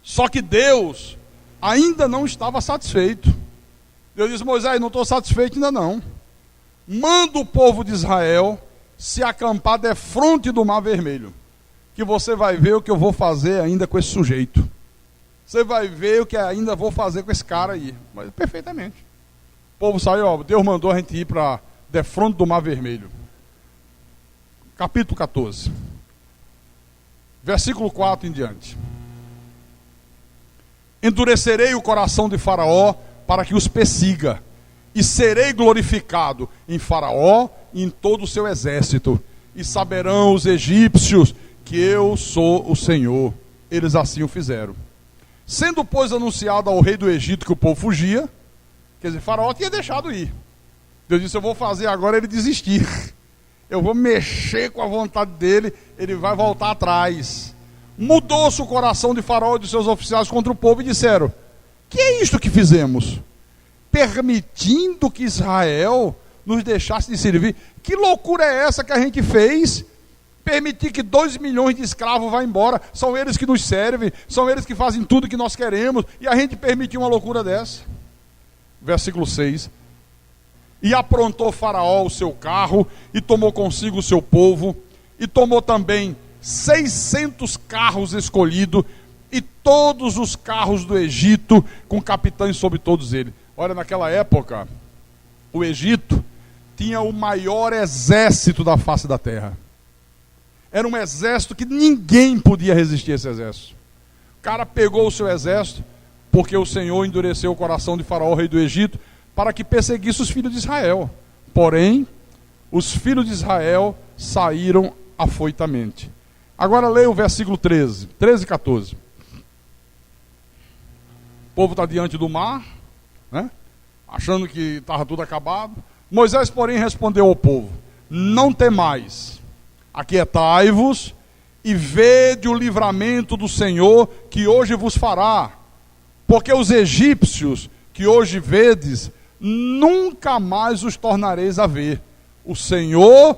só que Deus ainda não estava satisfeito. Deus disse: Moisés, não estou satisfeito ainda não. Manda o povo de Israel se acampar defronte do Mar Vermelho, que você vai ver o que eu vou fazer ainda com esse sujeito. Você vai ver o que ainda vou fazer com esse cara aí. Mas perfeitamente. O povo saiu, ó, Deus mandou a gente ir para defronte do Mar Vermelho. Capítulo 14. Versículo 4 em diante. Endurecerei o coração de Faraó para que os persiga, e serei glorificado em Faraó e em todo o seu exército, e saberão os egípcios que eu sou o Senhor. Eles assim o fizeram. Sendo, pois, anunciado ao rei do Egito que o povo fugia, quer dizer, Faraó tinha deixado ir. Deus disse, eu vou fazer agora ele desistir. Eu vou mexer com a vontade dele, ele vai voltar atrás. Mudou-se o coração de Faraó e de seus oficiais contra o povo e disseram, que é isto que fizemos? Permitindo que Israel nos deixasse de servir. Que loucura é essa que a gente fez? Permitir que 2 milhões de escravos vá embora. São eles que nos servem, são eles que fazem tudo que nós queremos, e a gente permitiu uma loucura dessa. Versículo 6. E aprontou Faraó o seu carro, e tomou consigo o seu povo, e tomou também 600 carros escolhidos, e todos os carros do Egito, com capitães sobre todos eles. Olha, naquela época, o Egito tinha o maior exército da face da terra. Era um exército que ninguém podia resistir a esse exército. O cara pegou o seu exército, porque o Senhor endureceu o coração de Faraó, rei do Egito, para que perseguisse os filhos de Israel. Porém, os filhos de Israel saíram afoitamente. Agora leia o versículo 13 e 14. O povo está diante do mar, né? Achando que estava tudo acabado. Moisés, porém, respondeu ao povo, não temais, aquietai-vos e vede o livramento do Senhor que hoje vos fará, porque os egípcios que hoje vedes, nunca mais os tornareis a ver. O Senhor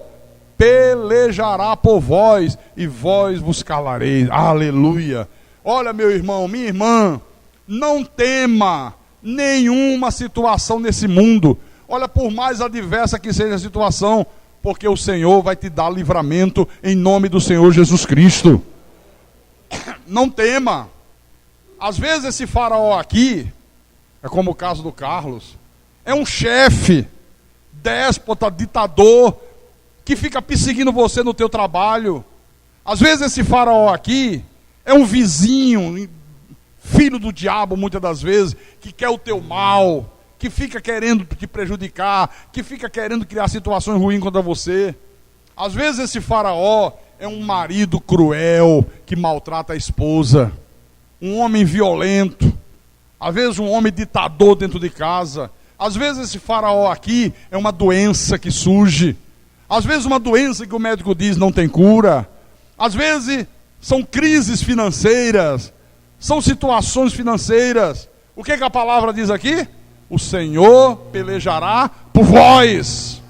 pelejará por vós e vós vos calareis. Aleluia. Olha, meu irmão, minha irmã, não tema nenhuma situação nesse mundo. Olha, por mais adversa que seja a situação, porque o Senhor vai te dar livramento em nome do Senhor Jesus Cristo. Não tema. Às vezes esse Faraó aqui, é como o caso do Carlos, é um chefe, déspota, ditador, que fica perseguindo você no teu trabalho. Às vezes esse Faraó aqui é um vizinho, filho do diabo muitas das vezes, que quer o teu mal, que fica querendo te prejudicar, que fica querendo criar situações ruins contra você. Às vezes esse Faraó é um marido cruel, que maltrata a esposa, um homem violento, às vezes um homem ditador dentro de casa. Às vezes esse Faraó aqui é uma doença que surge, às vezes uma doença que o médico diz não tem cura, às vezes são crises financeiras, são situações financeiras. O que a palavra diz aqui? O Senhor pelejará por vós.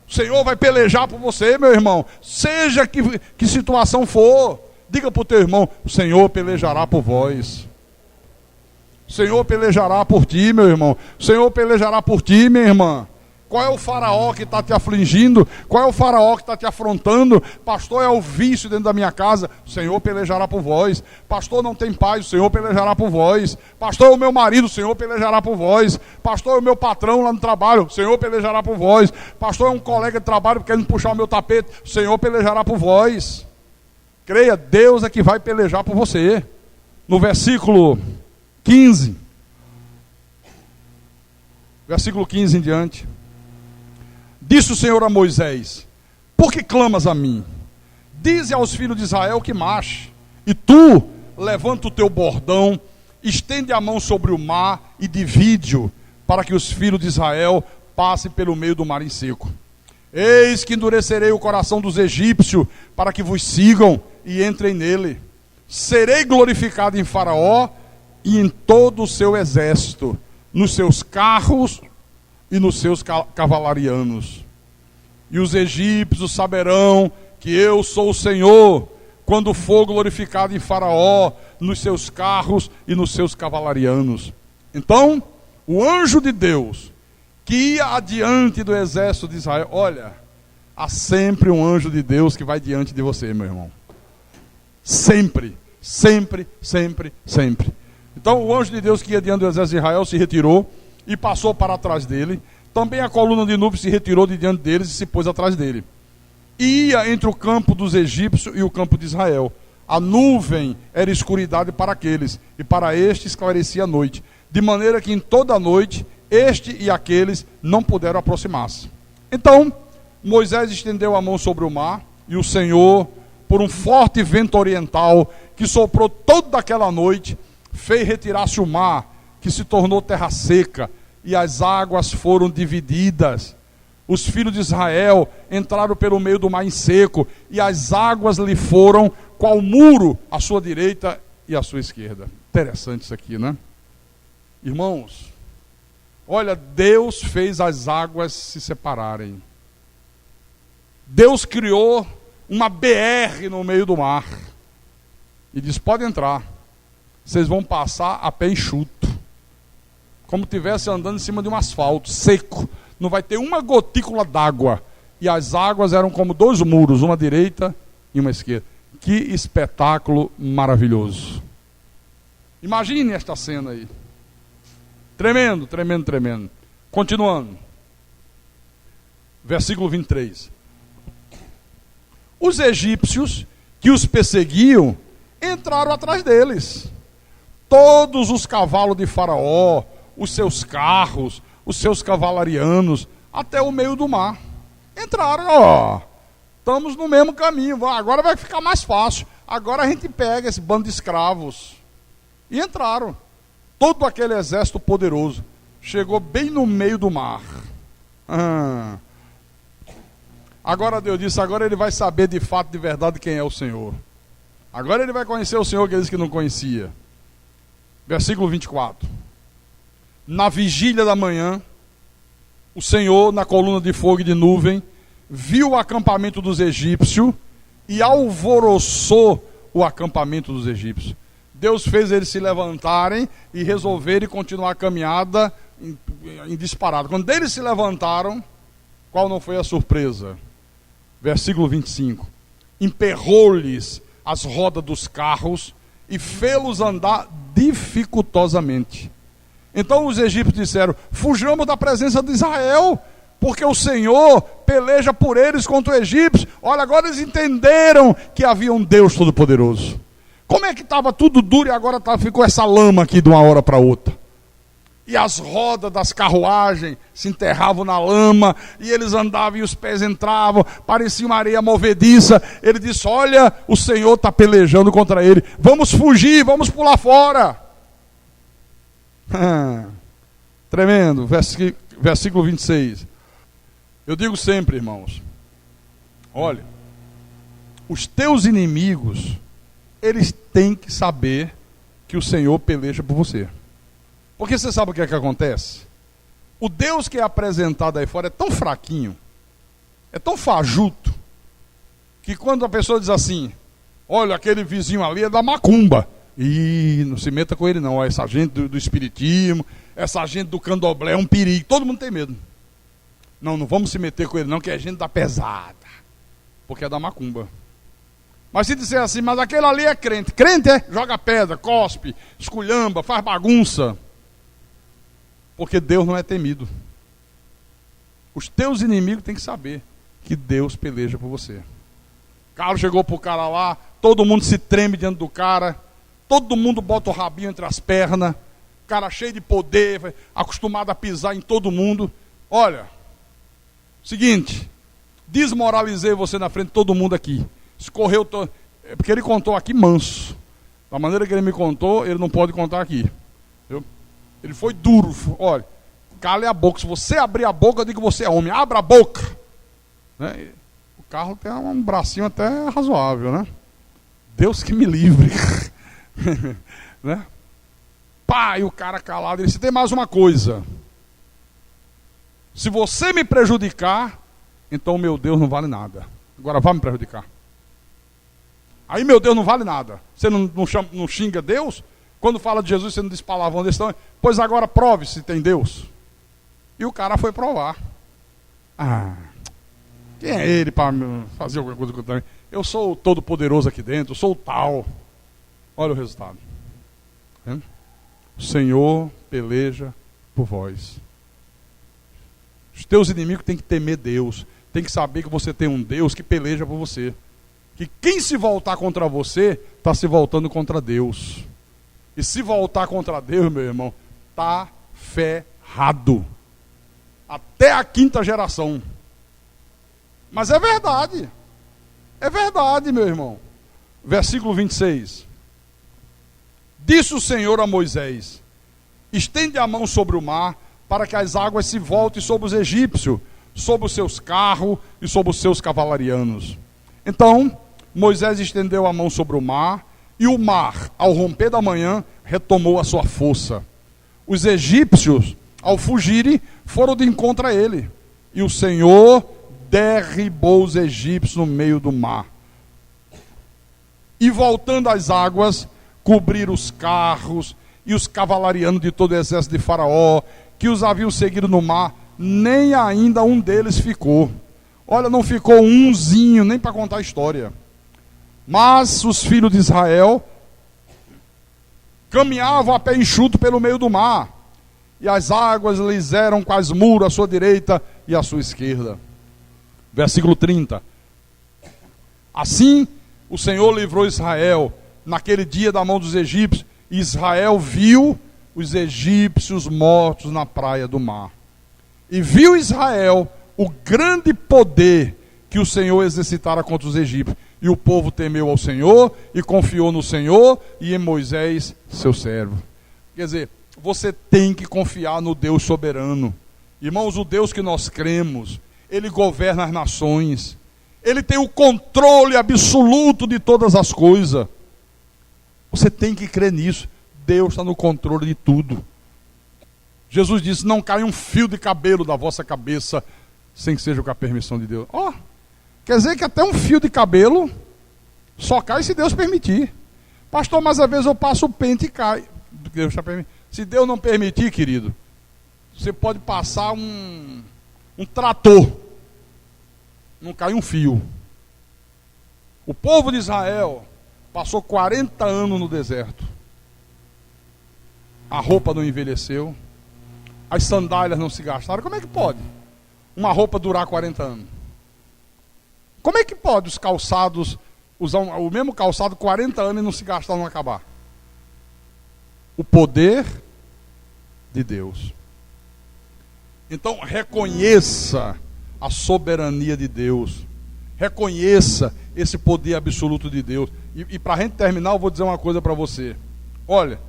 O Senhor vai pelejar por você, meu irmão, seja que situação for. Diga para o teu irmão, o Senhor pelejará por vós. O Senhor pelejará por ti, meu irmão. O Senhor pelejará por ti, minha irmã. Qual é o Faraó que está te afligindo? Qual é o Faraó que está te afrontando? Pastor, é o vício dentro da minha casa. O Senhor pelejará por vós. Pastor, não tem paz. O Senhor pelejará por vós. Pastor, é o meu marido. O Senhor pelejará por vós. Pastor, é o meu patrão lá no trabalho. O Senhor pelejará por vós. Pastor, é um colega de trabalho querendo puxar o meu tapete. O Senhor pelejará por vós. Creia, Deus é que vai pelejar por você. No versículo 15. Versículo 15 em diante. Disse o Senhor a Moisés, por que clamas a mim? Dize aos filhos de Israel que marche, e tu levanta o teu bordão, estende a mão sobre o mar e divide-o, para que os filhos de Israel passem pelo meio do mar em seco. Eis que endurecerei o coração dos egípcios, para que vos sigam e entrem nele. Serei glorificado em Faraó e em todo o seu exército, nos seus carros e nos seus cavalarianos. E os egípcios saberão que eu sou o Senhor, quando for glorificado em Faraó, nos seus carros e nos seus cavalarianos. Então, o anjo de Deus, que ia adiante do exército de Israel, olha, há sempre um anjo de Deus que vai diante de você, meu irmão. Sempre, sempre, sempre, sempre. Então, o anjo de Deus que ia diante do exército de Israel se retirou e passou para trás dele. Também a coluna de nuvem se retirou de diante deles e se pôs atrás dele. Ia entre o campo dos egípcios e o campo de Israel. A nuvem era escuridade para aqueles, e para este esclarecia a noite. De maneira que em toda a noite este e aqueles não puderam aproximar-se. Então Moisés estendeu a mão sobre o mar, e o Senhor, por um forte vento oriental que soprou toda aquela noite, fez retirar-se o mar, que se tornou terra seca, e as águas foram divididas. Os filhos de Israel entraram pelo meio do mar em seco, e as águas lhe foram qual muro à sua direita e à sua esquerda. Interessante isso aqui, né? Irmãos, olha, Deus fez as águas se separarem. Deus criou uma BR no meio do mar e diz: pode entrar, vocês vão passar a pé enxuto, como estivesse andando em cima de um asfalto seco, não vai ter uma gotícula d'água. E as águas eram como dois muros, uma à direita e uma à esquerda. Que espetáculo maravilhoso. Imagine esta cena aí. Tremendo, tremendo, tremendo. Continuando. Versículo 23. Os egípcios que os perseguiam entraram atrás deles. Todos os cavalos de Faraó, os seus carros, os seus cavalarianos, até o meio do mar. Entraram, ó. Estamos no mesmo caminho. Agora vai ficar mais fácil. Agora a gente pega esse bando de escravos. E entraram. Todo aquele exército poderoso chegou bem no meio do mar. Agora Deus disse, agora ele vai saber de fato, de verdade, quem é o Senhor. Agora ele vai conhecer o Senhor que ele disse que não conhecia. Versículo 24. Na vigília da manhã, o Senhor, na coluna de fogo e de nuvem, viu o acampamento dos egípcios e alvoroçou o acampamento dos egípcios. Deus fez eles se levantarem e resolverem continuar a caminhada em disparada. Quando eles se levantaram, qual não foi a surpresa? Versículo 25. Emperrou-lhes as rodas dos carros e fê-los andar dificultosamente. Então os egípcios disseram: fujamos da presença de Israel, porque o Senhor peleja por eles contra o egípcio. Olha, agora eles entenderam que havia um Deus Todo-Poderoso. Como é que estava tudo duro e agora ficou essa lama aqui de uma hora para outra? E as rodas das carruagens se enterravam na lama, e eles andavam e os pés entravam, parecia uma areia movediça. Ele disse: olha, o Senhor está pelejando contra ele, vamos fugir, vamos pular fora. Tremendo. Versículo 26. Eu digo sempre, irmãos, olha, os teus inimigos, eles têm que saber que o Senhor peleja por você. Porque você sabe o que é que acontece? O Deus que é apresentado aí fora é tão fraquinho, é tão fajuto, que quando a pessoa diz assim: olha, aquele vizinho ali é da macumba, e não se meta com ele não, essa gente do espiritismo, essa gente do candomblé é um perigo, todo mundo tem medo. Não vamos se meter com ele não, que é gente da pesada, porque é da macumba. Mas se disser assim: mas aquele ali é crente, crente é? Joga pedra, cospe, esculhamba, faz bagunça. Porque Deus não é temido. Os teus inimigos têm que saber que Deus peleja por você. O cara chegou pro cara lá, todo mundo se treme diante do cara, todo mundo bota o rabinho entre as pernas, o cara cheio de poder, acostumado a pisar em todo mundo. Olha, seguinte, desmoralizei você na frente de todo mundo aqui. Escorreu todo, porque ele contou aqui manso. Da maneira que ele me contou, ele não pode contar aqui. Viu? Ele foi duro. Olha, cale a boca. Se você abrir a boca, eu digo que você é homem. Abra a boca. Né? O carro tem um bracinho até razoável, né? Deus que me livre. Né? Pá, e o cara calado. Ele disse: tem mais uma coisa. Se você me prejudicar, então meu Deus não vale nada. Agora vai me prejudicar. Aí meu Deus não vale nada. Você não xinga Deus? Quando fala de Jesus, você não diz palavrão desse tamanho? Pois agora prove se tem Deus. E o cara foi provar. Quem é ele para fazer alguma coisa comigo? Eu sou o todo-poderoso aqui dentro, eu sou o tal. Olha o resultado. O Senhor peleja por vós. Os teus inimigos têm que temer Deus. Tem que saber que você tem um Deus que peleja por você. Que quem se voltar contra você, está se voltando contra Deus. E se voltar contra Deus, meu irmão, está ferrado. errado. Até a 5ª geração. Mas é verdade. É verdade, meu irmão. Versículo 26. Disse o Senhor a Moisés: estende a mão sobre o mar, para que as águas se voltem sobre os egípcios, sobre os seus carros e sobre os seus cavalarianos. Então Moisés estendeu a mão sobre o mar, e o mar, ao romper da manhã, retomou a sua força. Os egípcios, ao fugirem, foram de encontro a ele, e o Senhor derribou os egípcios no meio do mar. E voltando às águas, cobriram os carros e os cavalarianos de todo o exército de Faraó, que os haviam seguido no mar, nem ainda um deles ficou. Olha, não ficou umzinho, nem para contar a história. Mas os filhos de Israel caminhavam a pé enxuto pelo meio do mar, e as águas lhes eram quais muros à sua direita e à sua esquerda. Versículo 30. Assim o Senhor livrou Israel naquele dia da mão dos egípcios, e Israel viu os egípcios mortos na praia do mar. E viu Israel o grande poder que o Senhor exercitara contra os egípcios. E o povo temeu ao Senhor e confiou no Senhor e em Moisés, seu servo. Quer dizer, você tem que confiar no Deus soberano. Irmãos, o Deus que nós cremos, Ele governa as nações. Ele tem o controle absoluto de todas as coisas. Você tem que crer nisso. Deus está no controle de tudo. Jesus disse: não cai um fio de cabelo da vossa cabeça sem que seja com a permissão de Deus. Quer dizer que até um fio de cabelo só cai se Deus permitir. Pastor, mas às vezes eu passo o pente e cai. Deus está permitindo. Se Deus não permitir, querido, você pode passar um trator, não cai um fio. O povo de Israel passou 40 anos no deserto. A roupa não envelheceu, as sandálias não se gastaram. Como é que pode uma roupa durar 40 anos? Como é que pode os calçados usar o mesmo calçado 40 anos e não se gastar, não acabar? O poder de Deus. Então reconheça a soberania de Deus. Reconheça esse poder absoluto de Deus. E para a gente terminar, eu vou dizer uma coisa para você. Olha,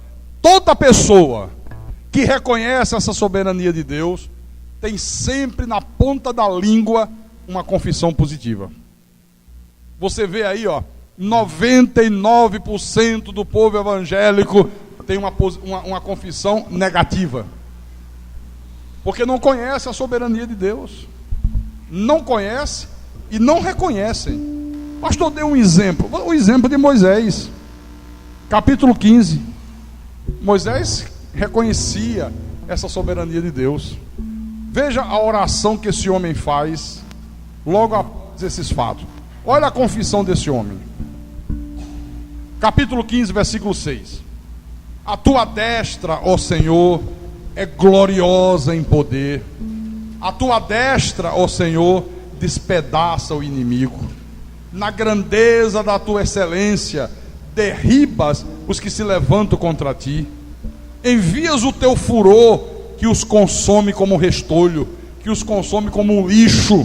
toda pessoa que reconhece essa soberania de Deus tem sempre na ponta da língua uma confissão positiva. Você vê aí, 99% do povo evangélico tem uma confissão negativa. Porque não conhece a soberania de Deus. Não conhece e não reconhecem. Pastor, dê um exemplo. O exemplo de Moisés. Capítulo 15. Moisés reconhecia essa soberania de Deus. Veja a oração que esse homem faz logo após esses fatos. Olha a confissão desse homem. Capítulo 15, versículo 6. A tua destra, ó Senhor, é gloriosa em poder. A tua destra, ó Senhor, despedaça o inimigo. Na grandeza da tua excelência, derribas os que se levantam contra ti. Envias o teu furor, que os consome como restolho, que os consome como um lixo.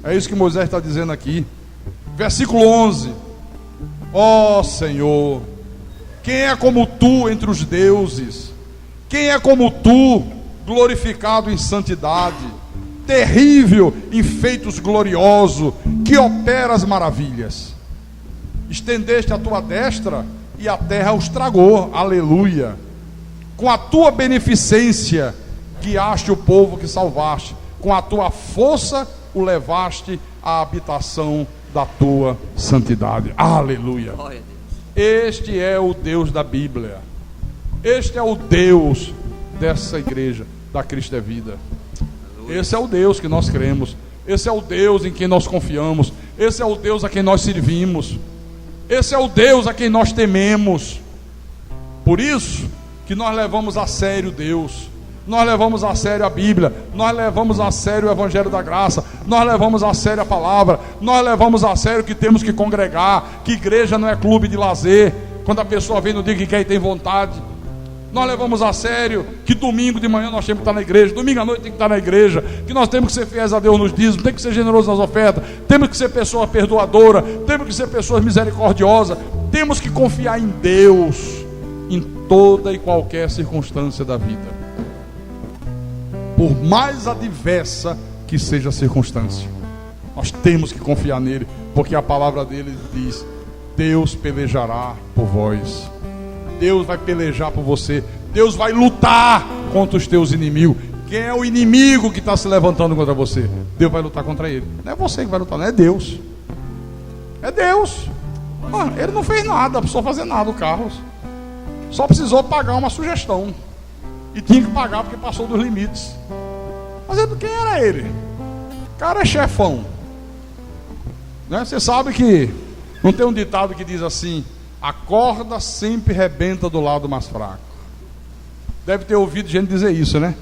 É isso que Moisés está dizendo aqui. Versículo 11. Ó Senhor, quem é como tu entre os deuses? Quem é como tu, glorificado em santidade, terrível em feitos gloriosos, que opera as maravilhas? Estendeste a tua destra e a terra os tragou. Aleluia. Com a tua beneficência guiaste o povo que salvaste. Com a tua força o levaste à habitação da tua santidade. Aleluia. Este é o Deus da Bíblia. Este é o Deus dessa igreja da Cristo é Vida. Esse é o Deus que nós cremos. Esse é o Deus em quem nós confiamos. Esse é o Deus a quem nós servimos. Esse é o Deus a quem nós tememos. Por isso que nós levamos a sério Deus. Nós levamos a sério a Bíblia. Nós levamos a sério o Evangelho da Graça. Nós levamos a sério a palavra. Nós levamos a sério que temos que congregar. Que igreja não é clube de lazer. Quando a pessoa vem no dia que quer e tem vontade. Nós levamos a sério que domingo de manhã nós temos que estar na igreja, domingo à noite tem que estar na igreja, que nós temos que ser fiéis a Deus nos dízimos, temos que ser generosos nas ofertas, temos que ser pessoas perdoadoras, temos que ser pessoas misericordiosas, temos que confiar em Deus em toda e qualquer circunstância da vida, por mais adversa que seja a circunstância. Nós temos que confiar nele, porque a palavra dele diz: Deus pelejará por vós. Deus vai pelejar por você. Deus vai lutar contra os teus inimigos. Quem é o inimigo que está se levantando contra você? Deus vai lutar contra ele. Não é você que vai lutar, não é Deus. É Deus. Ele não fez nada, precisou fazer nada, o Carlos. Só precisou pagar uma sugestão. E tinha que pagar porque passou dos limites. Mas quem era ele? O cara é chefão, né? Você sabe que não tem um ditado que diz assim: a corda sempre rebenta do lado mais fraco. Deve ter ouvido gente dizer isso, né?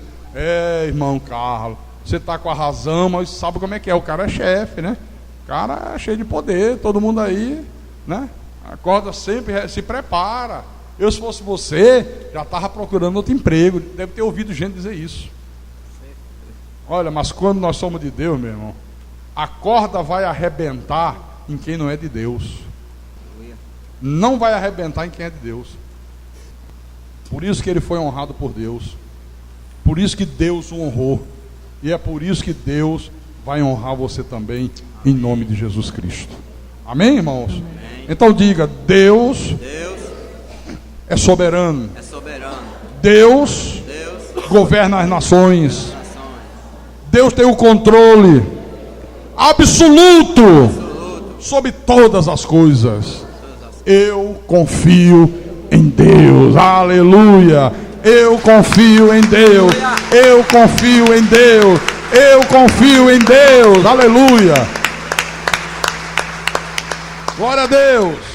Irmão Carlos, você está com a razão, mas sabe como é que é? O cara é chefe, né? O cara é cheio de poder, todo mundo aí, né? A corda sempre se prepara. Eu, se fosse você, já estava procurando outro emprego. Deve ter ouvido gente dizer isso. Olha, mas quando nós somos de Deus, meu irmão, a corda vai arrebentar em quem não é de Deus. Não vai arrebentar em quem é de Deus. Por isso que ele foi honrado por Deus. Por isso que Deus o honrou. E é por isso que Deus vai honrar você também, em nome de Jesus Cristo. Amém, irmãos? Amém. Então diga: Deus é soberano. Deus governa as nações. Deus tem o controle absoluto sobre todas as coisas. Eu confio em Deus. Aleluia. Eu confio em Deus. Eu confio em Deus. Eu confio em Deus. Aleluia. Glória a Deus.